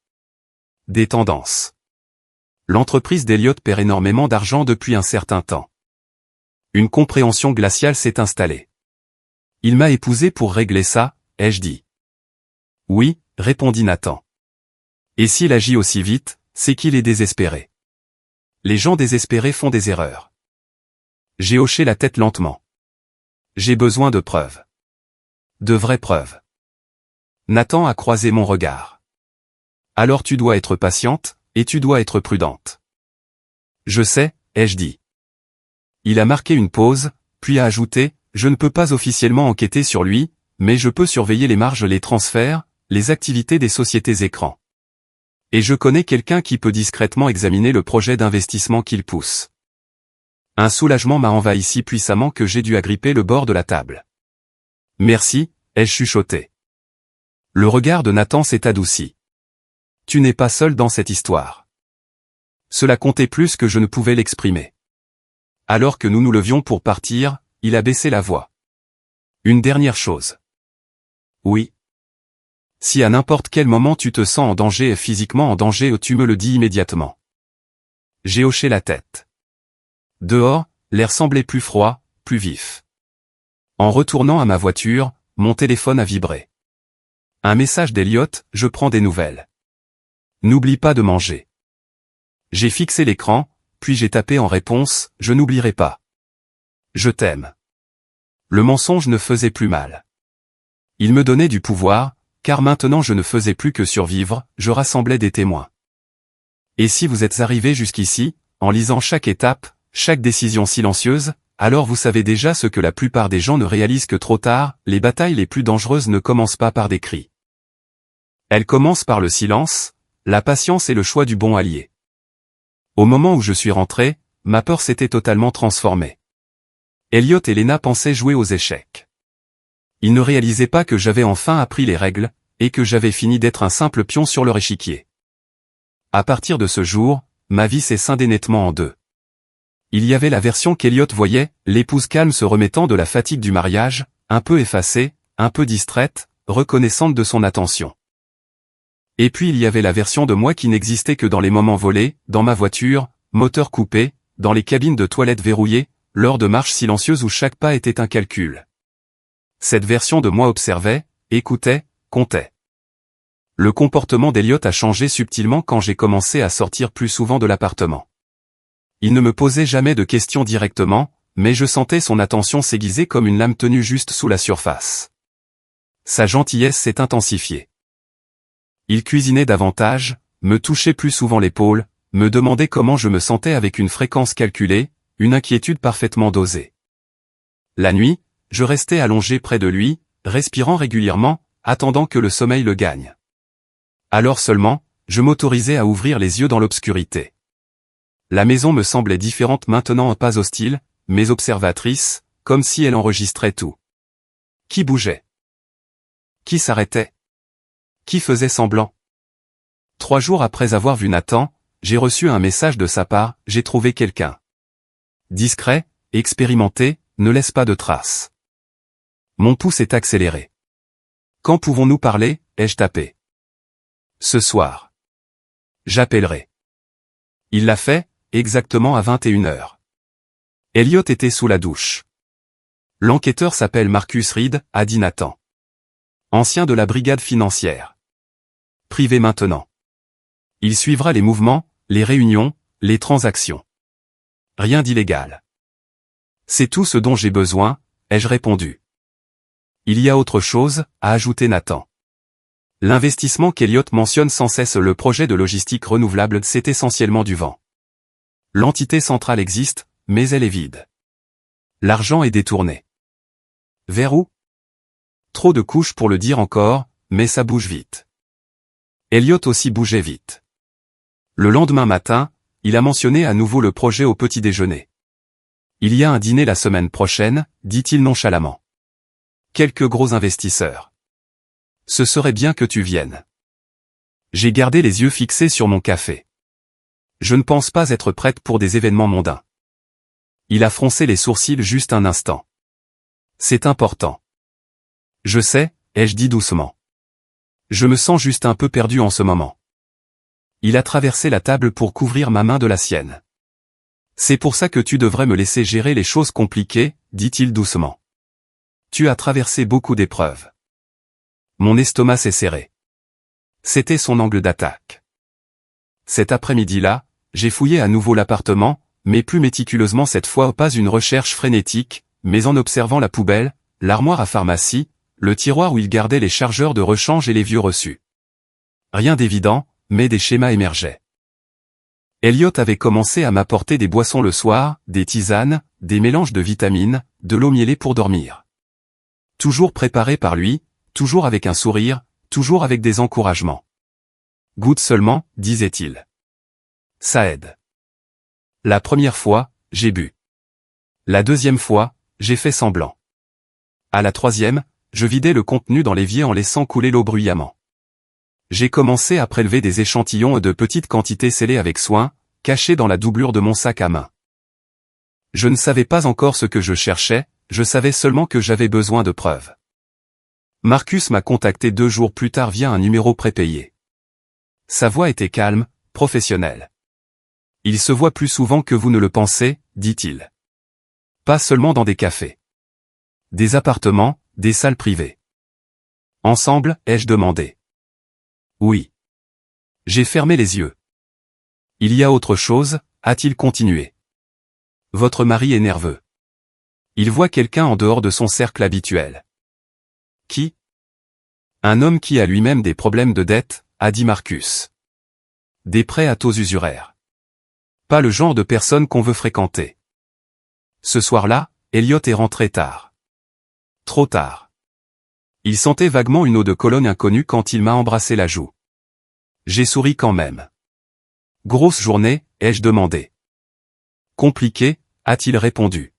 Des tendances. L'entreprise d'Elliot perd énormément d'argent depuis un certain temps. Une compréhension glaciale s'est installée. Il m'a épousé pour régler ça, ai-je dit. Oui, répondit Nathan. Et s'il agit aussi vite, c'est qu'il est désespéré. Les gens désespérés font des erreurs. J'ai hoché la tête lentement. J'ai besoin de preuves. De vraies preuves. Nathan a croisé mon regard. Alors tu dois être patiente, et tu dois être prudente. Je sais, ai-je dit. Il a marqué une pause, puis a ajouté, je ne peux pas officiellement enquêter sur lui, mais je peux surveiller les marges, les transferts, les activités des sociétés écrans. Et je connais quelqu'un qui peut discrètement examiner le projet d'investissement qu'il pousse. Un soulagement m'a envahi si puissamment que j'ai dû agripper le bord de la table. Merci, ai-je chuchoté. Le regard de Nathan s'est adouci. Tu n'es pas seul dans cette histoire. Cela comptait plus que je ne pouvais l'exprimer. Alors que nous nous levions pour partir, il a baissé la voix. Une dernière chose. Oui. Si à n'importe quel moment tu te sens en danger et physiquement en danger, tu me le dis immédiatement. J'ai hoché la tête. Dehors, l'air semblait plus froid, plus vif. En retournant à ma voiture, mon téléphone a vibré. Un message d'Elliot, je prends des nouvelles. N'oublie pas de manger. J'ai fixé l'écran, puis j'ai tapé en réponse, je n'oublierai pas. Je t'aime. Le mensonge ne faisait plus mal. Il me donnait du pouvoir, car maintenant je ne faisais plus que survivre, je rassemblais des témoins. Et si vous êtes arrivé jusqu'ici, en lisant chaque étape, chaque décision silencieuse, alors vous savez déjà ce que la plupart des gens ne réalisent que trop tard, les batailles les plus dangereuses ne commencent pas par des cris. Elles commencent par le silence, la patience et le choix du bon allié. Au moment où je suis rentré, ma peur s'était totalement transformée. Elliot et Lena pensaient jouer aux échecs. Ils ne réalisaient pas que j'avais enfin appris les règles, et que j'avais fini d'être un simple pion sur leur échiquier. À partir de ce jour, ma vie s'est scindée nettement en deux. Il y avait la version qu'Elliot voyait, l'épouse calme se remettant de la fatigue du mariage, un peu effacée, un peu distraite, reconnaissante de son attention. Et puis il y avait la version de moi qui n'existait que dans les moments volés, dans ma voiture, moteur coupé, dans les cabines de toilettes verrouillées, lors de marches silencieuses où chaque pas était un calcul. Cette version de moi observait, écoutait, comptait. Le comportement d'Elliot a changé subtilement quand j'ai commencé à sortir plus souvent de l'appartement. Il ne me posait jamais de questions directement, mais je sentais son attention s'aiguiser comme une lame tenue juste sous la surface. Sa gentillesse s'est intensifiée. Il cuisinait davantage, me touchait plus souvent l'épaule, me demandait comment je me sentais avec une fréquence calculée, une inquiétude parfaitement dosée. La nuit, je restais allongé près de lui, respirant régulièrement, attendant que le sommeil le gagne. Alors seulement, je m'autorisais à ouvrir les yeux dans l'obscurité. La maison me semblait différente maintenant, pas hostile, mais observatrice, comme si elle enregistrait tout. Qui bougeait? Qui s'arrêtait? Qui faisait semblant? 3 jours après avoir vu Nathan, j'ai reçu un message de sa part, j'ai trouvé quelqu'un. Discret, expérimenté, ne laisse pas de traces. Mon pouls s'est accéléré. Quand pouvons-nous parler, ai-je tapé. Ce soir. J'appellerai. Il l'a fait, exactement à 21h. Elliot était sous la douche. L'enquêteur s'appelle Marcus Reed, a dit Nathan. Ancien de la brigade financière. Privé maintenant. Il suivra les mouvements, les réunions, les transactions. Rien d'illégal. C'est tout ce dont j'ai besoin, ai-je répondu. Il y a autre chose, a ajouté Nathan. L'investissement qu'Elliot mentionne sans cesse, le projet de logistique renouvelable, c'est essentiellement du vent. L'entité centrale existe, mais elle est vide. L'argent est détourné. Vers où? Trop de couches pour le dire encore, mais ça bouge vite. Elliot aussi bougeait vite. Le lendemain matin, il a mentionné à nouveau le projet au petit déjeuner. Il y a un dîner la semaine prochaine, dit-il nonchalamment. Quelques gros investisseurs. Ce serait bien que tu viennes. J'ai gardé les yeux fixés sur mon café. Je ne pense pas être prête pour des événements mondains. Il a froncé les sourcils juste un instant. C'est important. Je sais, ai-je dit doucement. Je me sens juste un peu perdu en ce moment. Il a traversé la table pour couvrir ma main de la sienne. C'est pour ça que tu devrais me laisser gérer les choses compliquées, dit-il doucement. Tu as traversé beaucoup d'épreuves. Mon estomac s'est serré. C'était son angle d'attaque. Cet après-midi-là, j'ai fouillé à nouveau l'appartement, mais plus méticuleusement cette fois, pas une recherche frénétique, mais en observant la poubelle, l'armoire à pharmacie, le tiroir où il gardait les chargeurs de rechange et les vieux reçus. Rien d'évident, mais des schémas émergeaient. Elliot avait commencé à m'apporter des boissons le soir, des tisanes, des mélanges de vitamines, de l'eau mielée pour dormir. Toujours préparé par lui, toujours avec un sourire, toujours avec des encouragements. Goûte seulement, disait-il. Ça aide. La première fois, j'ai bu. La deuxième fois, j'ai fait semblant. À la troisième, je vidais le contenu dans l'évier en laissant couler l'eau bruyamment. J'ai commencé à prélever des échantillons de petites quantités scellées avec soin, cachés dans la doublure de mon sac à main. Je ne savais pas encore ce que je cherchais, je savais seulement que j'avais besoin de preuves. Marcus m'a contacté 2 jours plus tard via un numéro prépayé. Sa voix était calme, professionnelle. Il se voit plus souvent que vous ne le pensez, dit-il. Pas seulement dans des cafés. Des appartements, des salles privées. Ensemble, ai-je demandé. Oui. J'ai fermé les yeux. Il y a autre chose, a-t-il continué. Votre mari est nerveux. Il voit quelqu'un en dehors de son cercle habituel. Qui? Un homme qui a lui-même des problèmes de dette, a dit Marcus. Des prêts à taux usuraires. Pas le genre de personne qu'on veut fréquenter. Ce soir-là, Elliot est rentré tard. Trop tard. Il sentait vaguement une eau de Cologne inconnue quand il m'a embrassé la joue. J'ai souri quand même. Grosse journée, ai-je demandé. Compliqué, a-t-il répondu.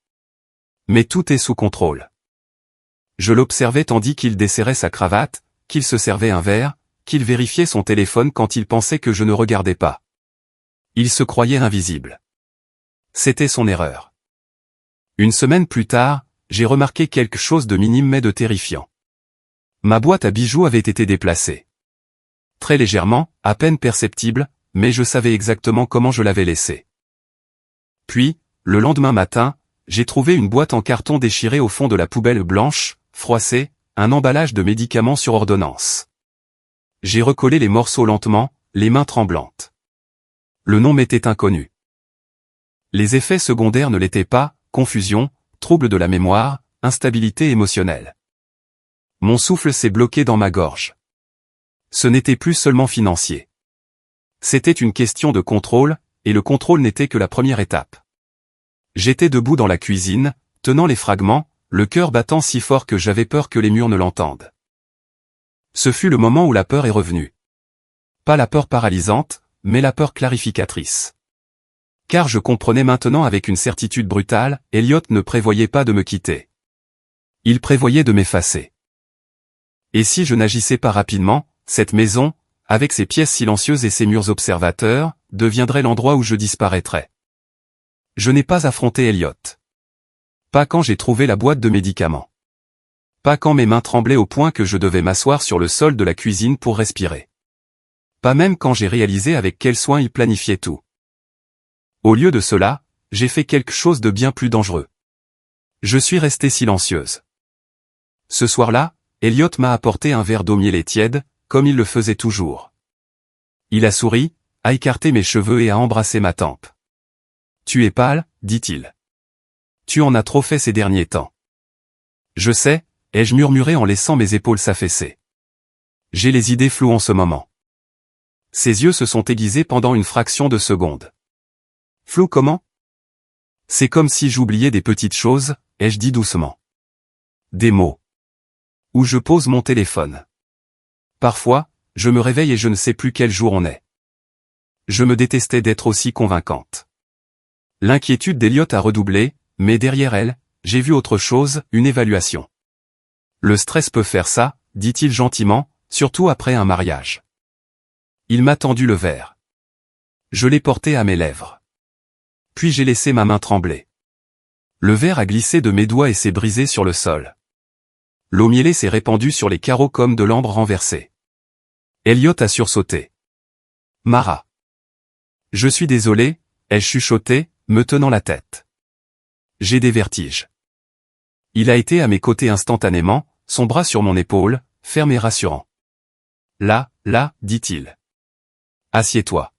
Mais tout est sous contrôle. Je l'observais tandis qu'il desserrait sa cravate, qu'il se servait un verre, qu'il vérifiait son téléphone quand il pensait que je ne regardais pas. Il se croyait invisible. C'était son erreur. Une semaine plus tard, j'ai remarqué quelque chose de minime mais de terrifiant. Ma boîte à bijoux avait été déplacée. Très légèrement, à peine perceptible, mais je savais exactement comment je l'avais laissée. Puis, le lendemain matin, j'ai trouvé une boîte en carton déchirée au fond de la poubelle blanche, froissée, un emballage de médicaments sur ordonnance. J'ai recollé les morceaux lentement, les mains tremblantes. Le nom m'était inconnu. Les effets secondaires ne l'étaient pas, confusion, trouble de la mémoire, instabilité émotionnelle. Mon souffle s'est bloqué dans ma gorge. Ce n'était plus seulement financier. C'était une question de contrôle, et le contrôle n'était que la première étape. J'étais debout dans la cuisine, tenant les fragments, le cœur battant si fort que j'avais peur que les murs ne l'entendent. Ce fut le moment où la peur est revenue. Pas la peur paralysante, mais la peur clarificatrice. Car je comprenais maintenant avec une certitude brutale, Elliot ne prévoyait pas de me quitter. Il prévoyait de m'effacer. Et si je n'agissais pas rapidement, cette maison, avec ses pièces silencieuses et ses murs observateurs, deviendrait l'endroit où je disparaîtrais. Je n'ai pas affronté Elliot. Pas quand j'ai trouvé la boîte de médicaments. Pas quand mes mains tremblaient au point que je devais m'asseoir sur le sol de la cuisine pour respirer. Pas même quand j'ai réalisé avec quel soin il planifiait tout. Au lieu de cela, j'ai fait quelque chose de bien plus dangereux. Je suis restée silencieuse. Ce soir-là, Elliot m'a apporté un verre d'eau mielée tiède, comme il le faisait toujours. Il a souri, a écarté mes cheveux et a embrassé ma tempe. « Tu es pâle, dit-il. Tu en as trop fait ces derniers temps. » « Je sais, » ai-je murmuré en laissant mes épaules s'affaisser. J'ai les idées floues en ce moment. Ses yeux se sont aiguisés pendant une fraction de seconde. Flou comment? C'est comme si j'oubliais des petites choses, ai-je dit doucement. Des mots. Où je pose mon téléphone. Parfois, je me réveille et je ne sais plus quel jour on est. Je me détestais d'être aussi convaincante. L'inquiétude d'Elliot a redoublé, mais derrière elle, j'ai vu autre chose, une évaluation. Le stress peut faire ça, dit-il gentiment, surtout après un mariage. Il m'a tendu le verre. Je l'ai porté à mes lèvres. Puis j'ai laissé ma main trembler. Le verre a glissé de mes doigts et s'est brisé sur le sol. L'eau mielée s'est répandue sur les carreaux comme de l'ambre renversé. Elliot a sursauté. Mara. Je suis désolé, ai-je chuchoté, me tenant la tête. J'ai des vertiges. Il a été à mes côtés instantanément, son bras sur mon épaule, ferme et rassurant. Là, dit-il. Assieds-toi.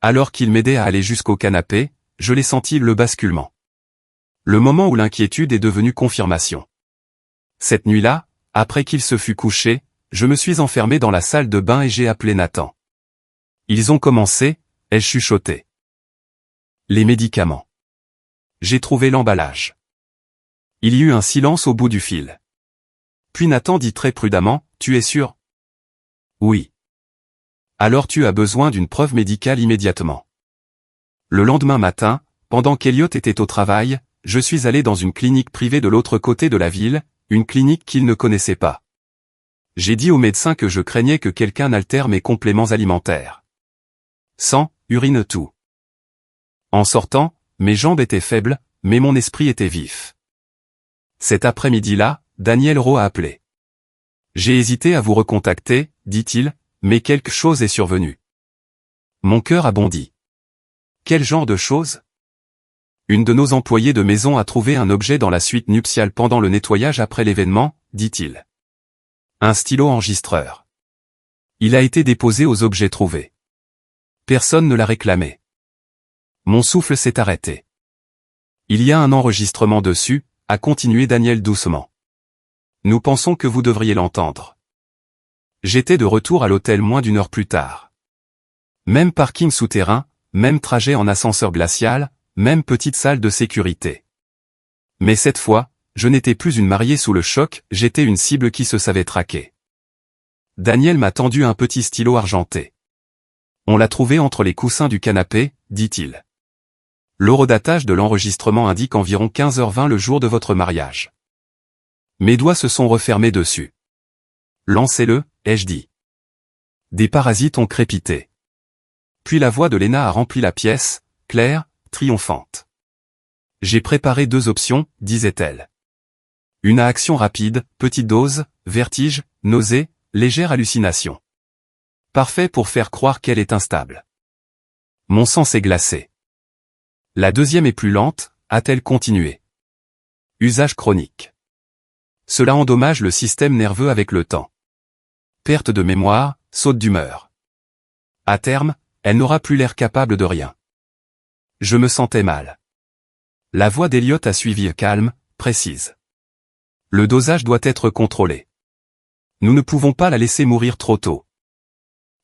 Alors qu'il m'aidait à aller jusqu'au canapé, je l'ai senti le basculement. Le moment où l'inquiétude est devenue confirmation. Cette nuit-là, après qu'il se fut couché, je me suis enfermé dans la salle de bain et j'ai appelé Nathan. Ils ont commencé, ai-je chuchoté. Les médicaments. J'ai trouvé l'emballage. Il y eut un silence au bout du fil. Puis Nathan dit très prudemment, « Tu es sûr ? » Oui. Alors tu as besoin d'une preuve médicale immédiatement. Le lendemain matin, pendant qu'Elliot était au travail, je suis allé dans une clinique privée de l'autre côté de la ville, une clinique qu'il ne connaissait pas. J'ai dit au médecin que je craignais que quelqu'un altère mes compléments alimentaires. Sang, urine, tout. En sortant, mes jambes étaient faibles, mais mon esprit était vif. Cet après-midi-là, Daniel Rowe a appelé. J'ai hésité à vous recontacter, dit-il, mais quelque chose est survenu. Mon cœur a bondi. Quel genre de chose? Une de nos employées de maison a trouvé un objet dans la suite nuptiale pendant le nettoyage après l'événement, dit-il. Un stylo enregistreur. Il a été déposé aux objets trouvés. Personne ne l'a réclamé. Mon souffle s'est arrêté. Il y a un enregistrement dessus, a continué Daniel doucement. Nous pensons que vous devriez l'entendre. J'étais de retour à l'hôtel moins d'une heure plus tard. Même parking souterrain, même trajet en ascenseur glacial, même petite salle de sécurité. Mais cette fois, je n'étais plus une mariée sous le choc, j'étais une cible qui se savait traquer. Daniel m'a tendu un petit stylo argenté. On l'a trouvé entre les coussins du canapé, dit-il. L'horodatage de l'enregistrement indique environ 15h20 le jour de votre mariage. Mes doigts se sont refermés dessus. Lancez-le, ai-je dit. Des parasites ont crépité. puis la voix de Lena a rempli la pièce, claire, triomphante. J'ai préparé 2 options, disait-elle. Une à action rapide, petite dose, vertige, nausée, légère hallucination. Parfait pour faire croire qu'elle est instable. Mon sang s'est glacé. La deuxième est plus lente, a-t-elle continué. Usage chronique. Cela endommage le système nerveux avec le temps. Perte de mémoire, saute d'humeur. À terme, elle n'aura plus l'air capable de rien. Je me sentais mal. La voix d'Elliot a suivi calme, précise. Le dosage doit être contrôlé. Nous ne pouvons pas la laisser mourir trop tôt.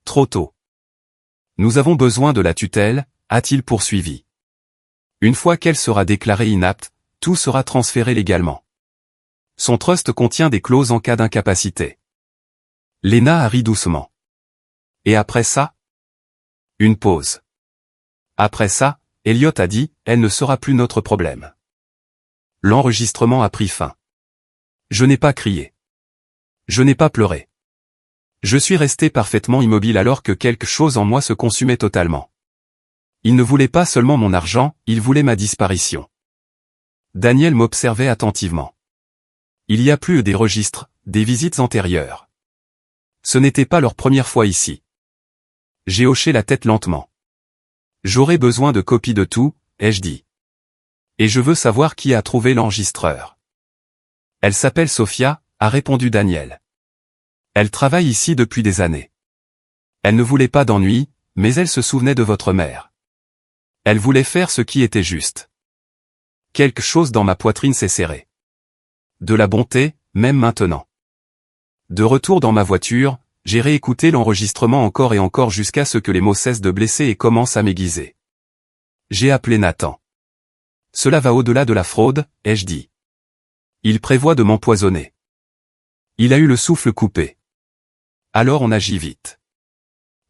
Trop tôt. Nous avons besoin de la tutelle, a-t-il poursuivi. Une fois qu'elle sera déclarée inapte, tout sera transféré légalement. Son trust contient des clauses en cas d'incapacité. Lena a ri doucement. Et après ça? Une pause. Après ça, Elliot a dit, elle ne sera plus notre problème. L'enregistrement a pris fin. Je n'ai pas crié. Je n'ai pas pleuré. Je suis resté parfaitement immobile alors que quelque chose en moi se consumait totalement. Il ne voulait pas seulement mon argent, il voulait ma disparition. Daniel m'observait attentivement. Il y a plus des registres, des visites antérieures. Ce n'était pas leur première fois ici. J'ai hoché la tête lentement. J'aurais besoin de copies de tout, ai-je dit. Et je veux savoir qui a trouvé l'enregistreur. Elle s'appelle Sophia, a répondu Daniel. Elle travaille ici depuis des années. Elle ne voulait pas d'ennui, mais elle se souvenait de votre mère. Elle voulait faire ce qui était juste. Quelque chose dans ma poitrine s'est serré. De la bonté, même maintenant. De retour dans ma voiture, j'ai réécouté l'enregistrement encore et encore jusqu'à ce que les mots cessent de blesser et commencent à m'aiguiser. J'ai appelé Nathan. Cela va au-delà de la fraude, ai-je dit. Il prévoit de m'empoisonner. Il a eu le souffle coupé. Alors on agit vite.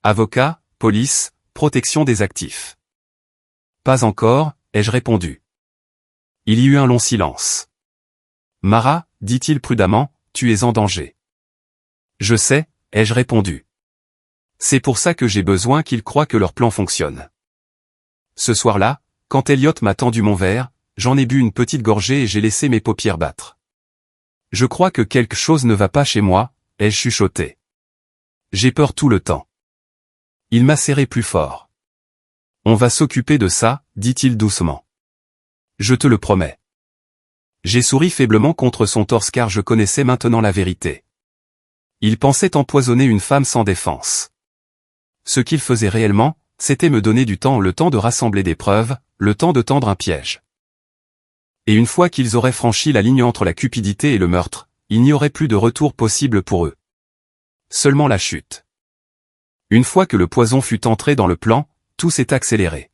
Avocat, police, protection des actifs. Pas encore, ai-je répondu. Il y eut un long silence. Mara, dit-il prudemment, tu es en danger. Je sais, ai-je répondu. C'est pour ça que j'ai besoin qu'ils croient que leur plan fonctionne. Ce soir-là, quand Elliot m'a tendu mon verre, j'en ai bu une petite gorgée et j'ai laissé mes paupières battre. Je crois que quelque chose ne va pas chez moi, ai-je chuchoté. J'ai peur tout le temps. Il m'a serré plus fort. On va s'occuper de ça, dit-il doucement. Je te le promets. J'ai souri faiblement contre son torse car je connaissais maintenant la vérité. Il pensait empoisonner une femme sans défense. Ce qu'il faisait réellement, c'était me donner du temps, le temps de rassembler des preuves, le temps de tendre un piège. Et une fois qu'ils auraient franchi la ligne entre la cupidité et le meurtre, il n'y aurait plus de retour possible pour eux. Seulement la chute. Une fois que le poison fut entré dans le plan, tout s'est accéléré.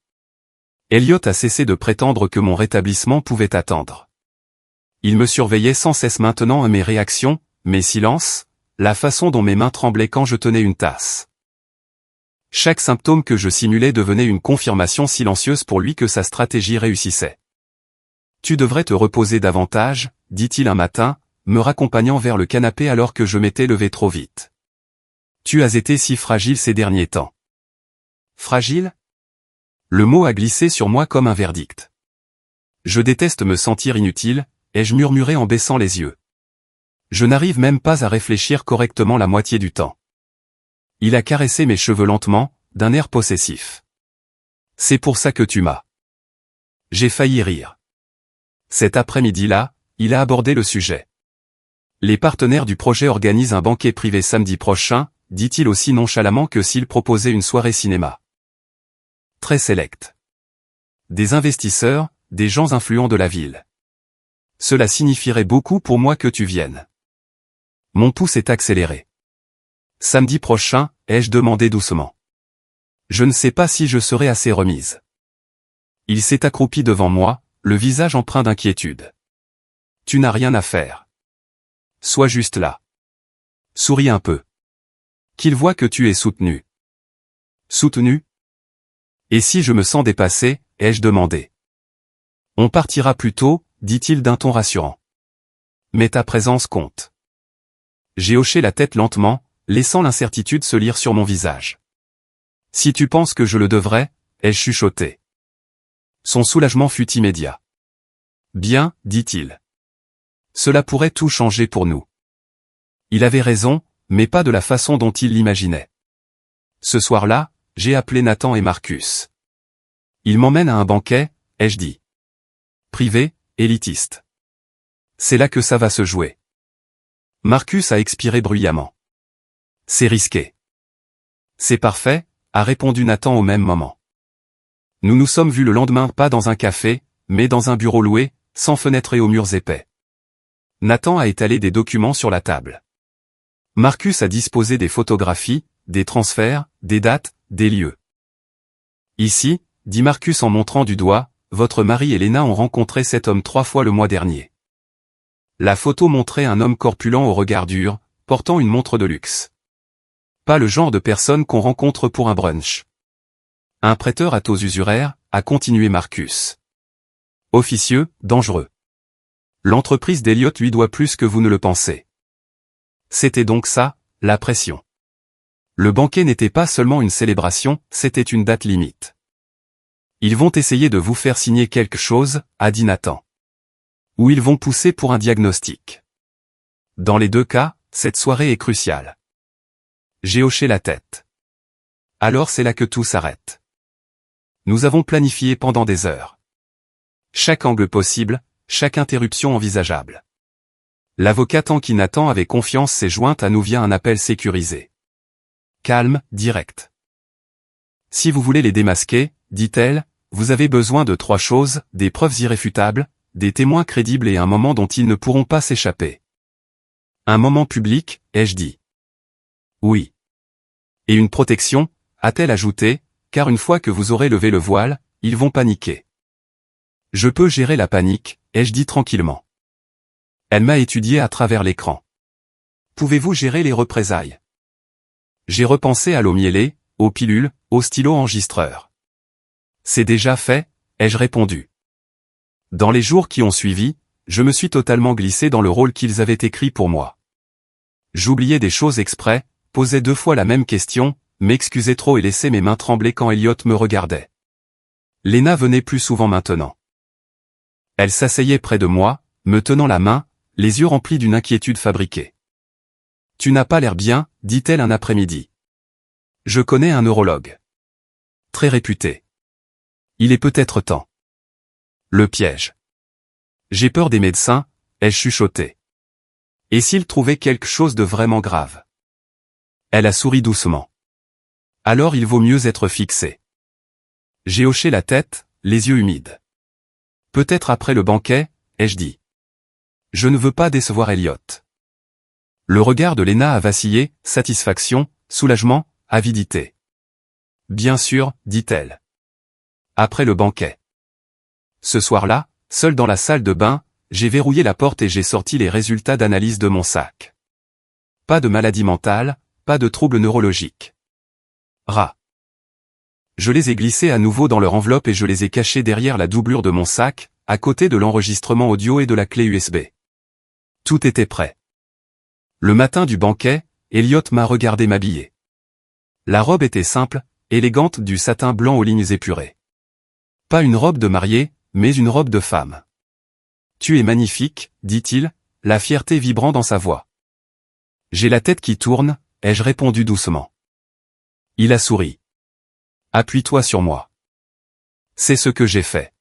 Elliot a cessé de prétendre que mon rétablissement pouvait attendre. Il me surveillait sans cesse maintenant à mes réactions, mes silences, la façon dont mes mains tremblaient quand je tenais une tasse. Chaque symptôme que je simulais devenait une confirmation silencieuse pour lui que sa stratégie réussissait. Tu devrais te reposer davantage, dit-il un matin, me raccompagnant vers le canapé alors que je m'étais levé trop vite. Tu as été si fragile ces derniers temps. Fragile? Le mot a glissé sur moi comme un verdict. Je déteste me sentir inutile, ai-je murmuré en baissant les yeux. Je n'arrive même pas à réfléchir correctement la moitié du temps. Il a caressé mes cheveux lentement, d'un air possessif. C'est pour ça que tu m'as. J'ai failli rire. Cet après-midi-là, il a abordé le sujet. Les partenaires du projet organisent un banquet privé samedi prochain, dit-il aussi nonchalamment que s'il proposait une soirée cinéma. Très sélecte. Des investisseurs, des gens influents de la ville. Cela signifierait beaucoup pour moi que tu viennes. Mon pouls est accéléré. Samedi prochain, ai-je demandé doucement. Je ne sais pas si je serai assez remise. Il s'est accroupi devant moi, le visage empreint d'inquiétude. Tu n'as rien à faire. Sois juste là. Souris un peu. Qu'il voit que tu es soutenu. Soutenu? Et si je me sens dépassé, ai-je demandé. On partira plus tôt, dit-il d'un ton rassurant. Mais ta présence compte. J'ai hoché la tête lentement, laissant l'incertitude se lire sur mon visage. Si tu penses que je le devrais, ai-je chuchoté. Son soulagement fut immédiat. Bien, dit-il. Cela pourrait tout changer pour nous. Il avait raison, mais pas de la façon dont il l'imaginait. Ce soir-là, j'ai appelé Nathan et Marcus. Ils m'emmènent à un banquet, ai-je dit. Privé, élitiste. C'est là que ça va se jouer. Marcus a expiré bruyamment. C'est risqué. C'est parfait, a répondu Nathan au même moment. Nous nous sommes vus le lendemain pas dans un café, mais dans un bureau loué, sans fenêtre et aux murs épais. Nathan a étalé des documents sur la table. Marcus a disposé des photographies, des transferts, des dates, des lieux. Ici, dit Marcus en montrant du doigt, votre mari et Lena ont rencontré cet homme 3 fois le mois dernier. La photo montrait un homme corpulent au regard dur, portant une montre de luxe. Pas le genre de personne qu'on rencontre pour un brunch. Un prêteur à taux usuraires, a continué Marcus. Officieux, dangereux. L'entreprise d'Elliott lui doit plus que vous ne le pensez. C'était donc ça, la pression. Le banquet n'était pas seulement une célébration, c'était une date limite. Ils vont essayer de vous faire signer quelque chose, a dit Nathan. Ou ils vont pousser pour un diagnostic. Dans les deux cas, cette soirée est cruciale. J'ai hoché la tête. Alors c'est là que tout s'arrête. Nous avons planifié pendant des heures. Chaque angle possible, chaque interruption envisageable. L'avocate en qui Nathan avait confiance s'est jointe à nous via un appel sécurisé. Calme, direct. Si vous voulez les démasquer, dit-elle, vous avez besoin de 3 choses, des preuves irréfutables, des témoins crédibles et un moment dont ils ne pourront pas s'échapper. Un moment public, ai-je dit. Oui. Et une protection, a-t-elle ajouté, car une fois que vous aurez levé le voile, ils vont paniquer. Je peux gérer la panique, ai-je dit tranquillement. Elle m'a étudié à travers l'écran. Pouvez-vous gérer les représailles? J'ai repensé à l'eau mielée, aux pilules, au stylo enregistreur. C'est déjà fait, ai-je répondu. Dans les jours qui ont suivi, je me suis totalement glissé dans le rôle qu'ils avaient écrit pour moi. J'oubliais des choses exprès, posais 2 fois la même question, m'excusais trop et laissais mes mains trembler quand Elliott me regardait. Lena venait plus souvent maintenant. Elle s'asseyait près de moi, me tenant la main, les yeux remplis d'une inquiétude fabriquée. Tu n'as pas l'air bien, dit-elle un après-midi. Je connais un neurologue. Très réputé. Il est peut-être temps. Le piège. J'ai peur des médecins, ai-je chuchoté. Et s'il trouvait quelque chose de vraiment grave? Elle a souri doucement. Alors il vaut mieux être fixé. J'ai hoché la tête, les yeux humides. Peut-être après le banquet, ai-je dit. Je ne veux pas décevoir Elliott. Le regard de Lena a vacillé, satisfaction, soulagement, avidité. Bien sûr, dit-elle. Après le banquet. Ce soir-là, seul dans la salle de bain, j'ai verrouillé la porte et j'ai sorti les résultats d'analyse de mon sac. Pas de maladie mentale, pas de troubles neurologiques. Je les ai glissés à nouveau dans leur enveloppe et je les ai cachés derrière la doublure de mon sac, à côté de l'enregistrement audio et de la clé USB. Tout était prêt. Le matin du banquet, Elliott m'a regardé m'habiller. La robe était simple, élégante, du satin blanc aux lignes épurées. Pas une robe de mariée, mais une robe de femme. Tu es magnifique, dit-il, la fierté vibrant dans sa voix. J'ai la tête qui tourne, ai-je répondu doucement. Il a souri. Appuie-toi sur moi. C'est ce que j'ai fait.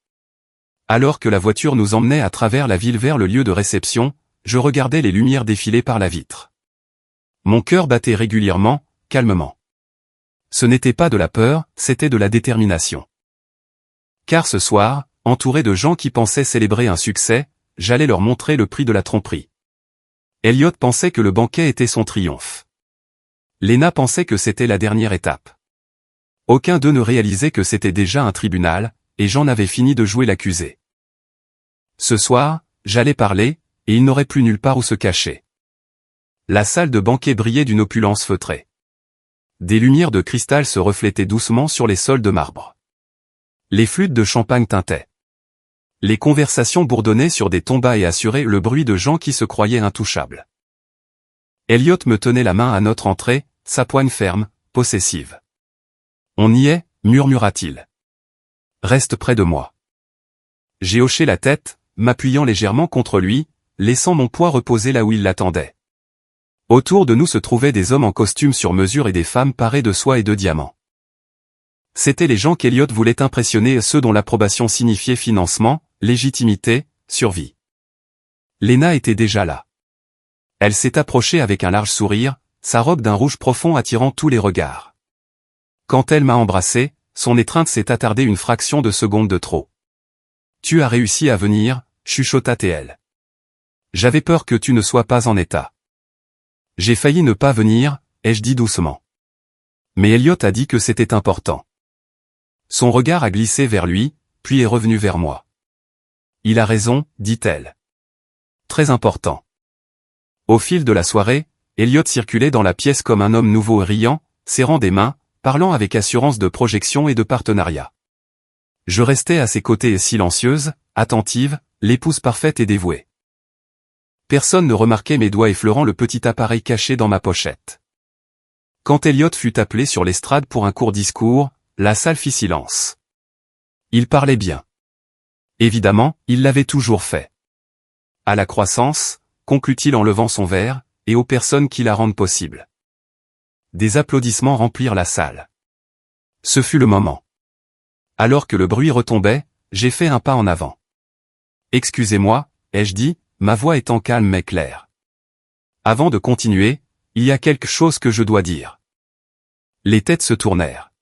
Alors que la voiture nous emmenait à travers la ville vers le lieu de réception, je regardais les lumières défiler par la vitre. Mon cœur battait régulièrement, calmement. Ce n'était pas de la peur, c'était de la détermination. Car ce soir, entouré de gens qui pensaient célébrer un succès, j'allais leur montrer le prix de la tromperie. Elliott pensait que le banquet était son triomphe. Lena pensait que c'était la dernière étape. Aucun d'eux ne réalisait que c'était déjà un tribunal, et j'en avais fini de jouer l'accusé. Ce soir, j'allais parler, et il n'aurait plus nulle part où se cacher. La salle de banquet brillait d'une opulence feutrée. Des lumières de cristal se reflétaient doucement sur les sols de marbre. Les flûtes de champagne tintaient. Les conversations bourdonnaient sur des tombas et assuraient le bruit de gens qui se croyaient intouchables. Elliott me tenait la main à notre entrée, sa poigne ferme, possessive. On y est, murmura-t-il. Reste près de moi. J'ai hoché la tête, m'appuyant légèrement contre lui, laissant mon poids reposer là où il l'attendait. Autour de nous se trouvaient des hommes en costume sur mesure et des femmes parées de soie et de diamants. C'étaient les gens qu'Elliot voulait impressionner, ceux dont l'approbation signifiait financement, légitimité, survie. Lena était déjà là. Elle s'est approchée avec un large sourire, sa robe d'un rouge profond attirant tous les regards. Quand elle m'a embrassé, son étreinte s'est attardée une fraction de seconde de trop. « Tu as réussi à venir » chuchota-t-elle. « J'avais peur que tu ne sois pas en état. » « J'ai failli ne pas venir » ai-je dit doucement. Mais Elliot a dit que c'était important. Son regard a glissé vers lui, puis est revenu vers moi. « Il a raison » dit-elle. « Très important. » Au fil de la soirée, Elliot circulait dans la pièce comme un homme nouveau et riant, serrant des mains, parlant avec assurance de projection et de partenariat. Je restais à ses côtés silencieuse, attentive, l'épouse parfaite et dévouée. Personne ne remarquait mes doigts effleurant le petit appareil caché dans ma pochette. Quand Elliot fut appelé sur l'estrade pour un court discours, la salle fit silence. Il parlait bien. Évidemment, il l'avait toujours fait. À la croissance, conclut-il en levant son verre, et aux personnes qui la rendent possible. Des applaudissements remplirent la salle. Ce fut le moment. Alors que le bruit retombait, j'ai fait un pas en avant. « Excusez-moi » ai-je dit, ma voix étant calme mais claire. Avant de continuer, il y a quelque chose que je dois dire. Les têtes se tournèrent.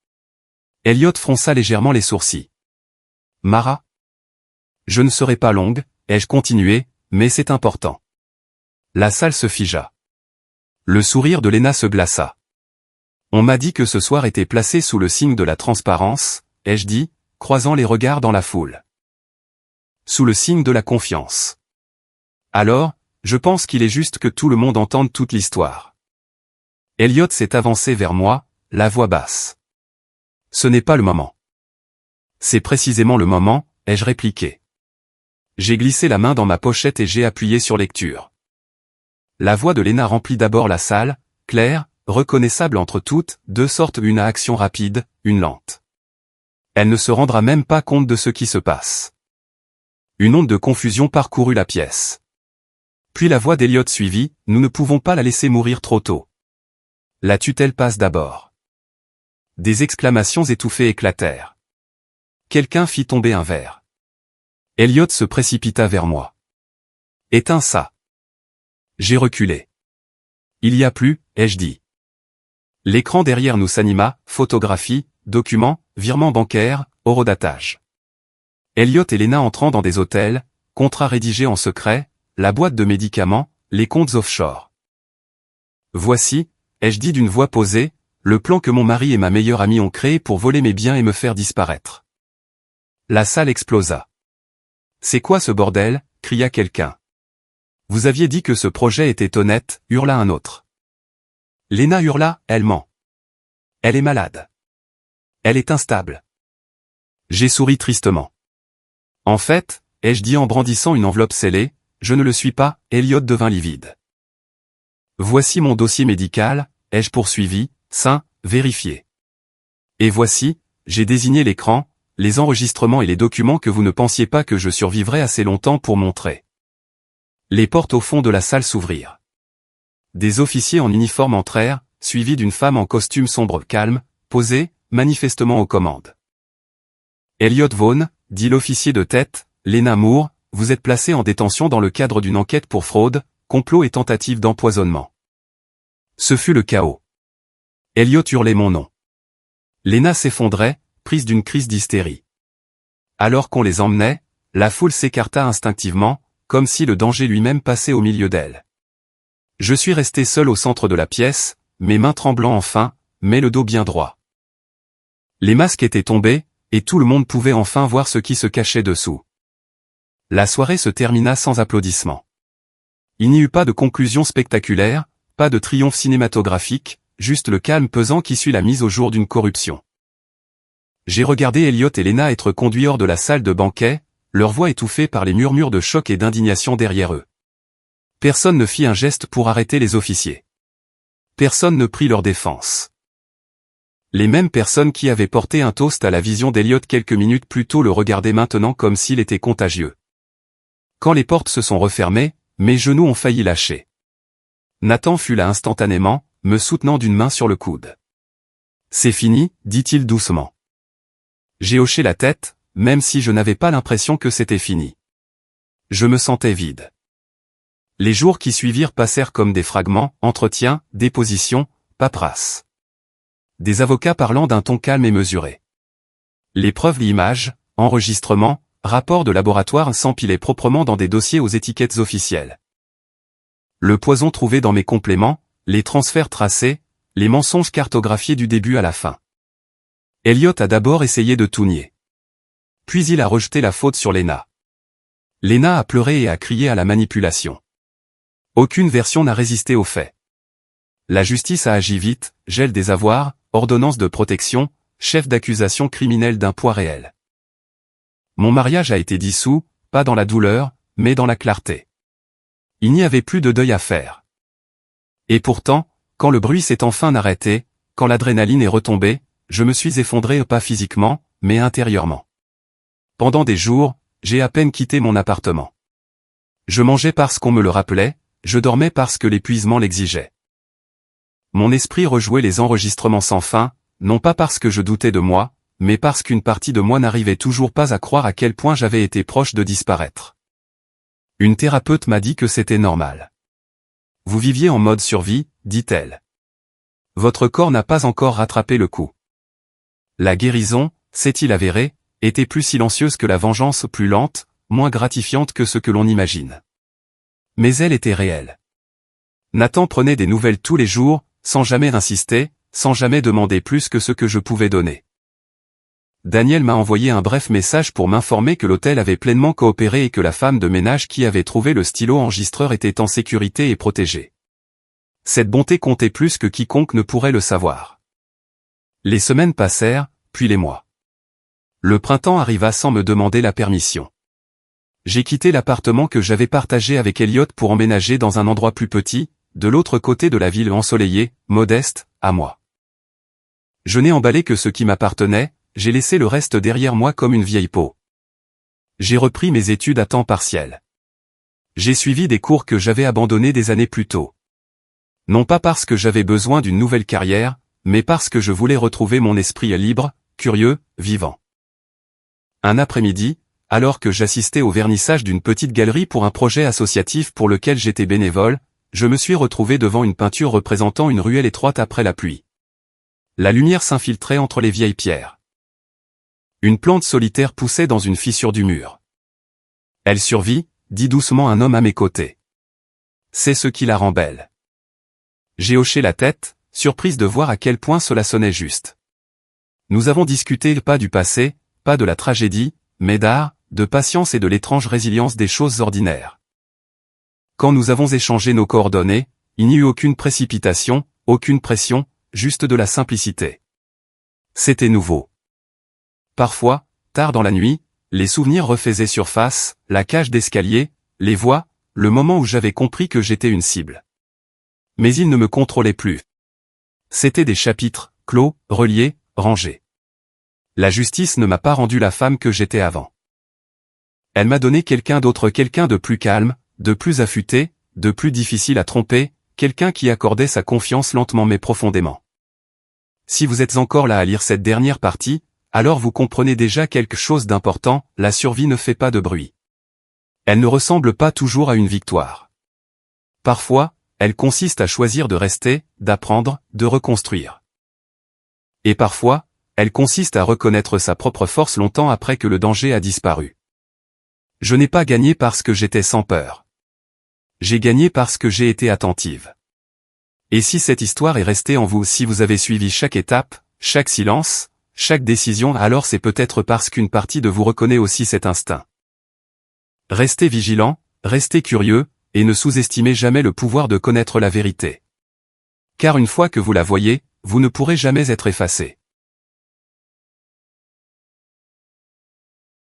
Elliot fronça légèrement les sourcils. Mara ? Je ne serai pas longue, ai-je continué, mais c'est important. La salle se figea. Le sourire de Lena se glaça. On m'a dit que ce soir était placé sous le signe de la transparence, ai-je dit, croisant les regards dans la foule. Sous le signe de la confiance. Alors, je pense qu'il est juste que tout le monde entende toute l'histoire. Elliot s'est avancé vers moi, la voix basse. Ce n'est pas le moment. C'est précisément le moment, ai-je répliqué. J'ai glissé la main dans ma pochette et j'ai appuyé sur lecture. La voix de Lena remplit d'abord la salle, claire, reconnaissable entre toutes, deux sortes, une à action rapide, une lente. Elle ne se rendra même pas compte de ce qui se passe. Une onde de confusion parcourut la pièce. Puis la voix d'Elliot suivit, nous ne pouvons pas la laisser mourir trop tôt. La tutelle passe d'abord. Des exclamations étouffées éclatèrent. Quelqu'un fit tomber un verre. Elliot se précipita vers moi. Éteins ça. J'ai reculé. Il y a plus, ai-je dit. L'écran derrière nous s'anima, photographie, documents, virements bancaires, horodatage. Elliot et Lena entrant dans des hôtels, contrats rédigés en secret, la boîte de médicaments, les comptes offshore. Voici, ai-je dit d'une voix posée, le plan que mon mari et ma meilleure amie ont créé pour voler mes biens et me faire disparaître. La salle explosa. C'est quoi ce bordel ? Cria quelqu'un. Vous aviez dit que ce projet était honnête, hurla un autre. Lena hurla, elle ment. Elle est malade. Elle est instable. J'ai souri tristement. En fait, ai-je dit en brandissant une enveloppe scellée, je ne le suis pas, Elliot devint livide. Voici mon dossier médical, ai-je poursuivi, sain, vérifié. Et voici, j'ai désigné l'écran, les enregistrements et les documents que vous ne pensiez pas que je survivrais assez longtemps pour montrer. Les portes au fond de la salle s'ouvrirent. Des officiers en uniforme entrèrent, suivis d'une femme en costume sombre calme, posée, manifestement aux commandes. Elliot Vaughn, dit l'officier de tête, Lena Moore, vous êtes placé en détention dans le cadre d'une enquête pour fraude, complot et tentative d'empoisonnement. Ce fut le chaos. Elliot hurlait mon nom. Lena s'effondrait, prise d'une crise d'hystérie. Alors qu'on les emmenait, la foule s'écarta instinctivement, comme si le danger lui-même passait au milieu d'elle. Je suis resté seul au centre de la pièce, mes mains tremblant enfin, mais le dos bien droit. Les masques étaient tombés, et tout le monde pouvait enfin voir ce qui se cachait dessous. La soirée se termina sans applaudissements. Il n'y eut pas de conclusion spectaculaire, pas de triomphe cinématographique, juste le calme pesant qui suit la mise au jour d'une corruption. J'ai regardé Elliot et Lena être conduits hors de la salle de banquet, leur voix étouffée par les murmures de choc et d'indignation derrière eux. Personne ne fit un geste pour arrêter les officiers. Personne ne prit leur défense. Les mêmes personnes qui avaient porté un toast à la vision d'Elliot quelques minutes plus tôt le regardaient maintenant comme s'il était contagieux. Quand les portes se sont refermées, mes genoux ont failli lâcher. Nathan fut là instantanément, me soutenant d'une main sur le coude. « C'est fini », dit-il doucement. J'ai hoché la tête, même si je n'avais pas l'impression que c'était fini. Je me sentais vide. Les jours qui suivirent passèrent comme des fragments, entretiens, dépositions, paperasse. Des avocats parlant d'un ton calme et mesuré. Les preuves, images, enregistrements, rapports de laboratoire s'empilaient proprement dans des dossiers aux étiquettes officielles. Le poison trouvé dans mes compléments, les transferts tracés, les mensonges cartographiés du début à la fin. Elliot a d'abord essayé de tout nier. Puis il a rejeté la faute sur Lena. Lena a pleuré et a crié à la manipulation. Aucune version n'a résisté aux faits. La justice a agi vite, gel des avoirs, ordonnance de protection, chef d'accusation criminel d'un poids réel. Mon mariage a été dissous, pas dans la douleur, mais dans la clarté. Il n'y avait plus de deuil à faire. Et pourtant, quand le bruit s'est enfin arrêté, quand l'adrénaline est retombée, je me suis effondré pas physiquement, mais intérieurement. Pendant des jours, j'ai à peine quitté mon appartement. Je mangeais parce qu'on me le rappelait, je dormais parce que l'épuisement l'exigeait. Mon esprit rejouait les enregistrements sans fin, non pas parce que je doutais de moi, mais parce qu'une partie de moi n'arrivait toujours pas à croire à quel point j'avais été proche de disparaître. Une thérapeute m'a dit que c'était normal. Vous viviez en mode survie, dit-elle. Votre corps n'a pas encore rattrapé le coup. La guérison, s'est-il avéré, était plus silencieuse que la vengeance, plus lente, moins gratifiante que ce que l'on imagine. Mais elle était réelle. Nathan prenait des nouvelles tous les jours, sans jamais insister, sans jamais demander plus que ce que je pouvais donner. Daniel m'a envoyé un bref message pour m'informer que l'hôtel avait pleinement coopéré et que la femme de ménage qui avait trouvé le stylo enregistreur était en sécurité et protégée. Cette bonté comptait plus que quiconque ne pourrait le savoir. Les semaines passèrent, puis les mois. Le printemps arriva sans me demander la permission. J'ai quitté l'appartement que j'avais partagé avec Elliot pour emménager dans un endroit plus petit, de l'autre côté de la ville ensoleillée, modeste, à moi. Je n'ai emballé que ce qui m'appartenait, j'ai laissé le reste derrière moi comme une vieille peau. J'ai repris mes études à temps partiel. J'ai suivi des cours que j'avais abandonnés des années plus tôt. Non pas parce que j'avais besoin d'une nouvelle carrière, mais parce que je voulais retrouver mon esprit libre, curieux, vivant. Un après-midi, alors que j'assistais au vernissage d'une petite galerie pour un projet associatif pour lequel j'étais bénévole, je me suis retrouvé devant une peinture représentant une ruelle étroite après la pluie. La lumière s'infiltrait entre les vieilles pierres. Une plante solitaire poussait dans une fissure du mur. Elle survit, dit doucement un homme à mes côtés. C'est ce qui la rend belle. J'ai hoché la tête, surprise de voir à quel point cela sonnait juste. Nous avons discuté pas du passé, pas de la tragédie, mais d'art, de patience et de l'étrange résilience des choses ordinaires. Quand nous avons échangé nos coordonnées, il n'y eut aucune précipitation, aucune pression, juste de la simplicité. C'était nouveau. Parfois, tard dans la nuit, les souvenirs refaisaient surface, la cage d'escalier, les voix, le moment où j'avais compris que j'étais une cible. Mais ils ne me contrôlaient plus. C'étaient des chapitres, clos, reliés, rangés. La justice ne m'a pas rendu la femme que j'étais avant. Elle m'a donné quelqu'un d'autre, quelqu'un de plus calme, de plus affûté, de plus difficile à tromper, quelqu'un qui accordait sa confiance lentement mais profondément. Si vous êtes encore là à lire cette dernière partie, alors vous comprenez déjà quelque chose d'important, la survie ne fait pas de bruit. Elle ne ressemble pas toujours à une victoire. Parfois, elle consiste à choisir de rester, d'apprendre, de reconstruire. Et parfois, elle consiste à reconnaître sa propre force longtemps après que le danger a disparu. Je n'ai pas gagné parce que j'étais sans peur. J'ai gagné parce que j'ai été attentive. Et si cette histoire est restée en vous, si vous avez suivi chaque étape, chaque silence, chaque décision, alors c'est peut-être parce qu'une partie de vous reconnaît aussi cet instinct. Restez vigilant, restez curieux, et ne sous-estimez jamais le pouvoir de connaître la vérité. Car une fois que vous la voyez, vous ne pourrez jamais être effacé.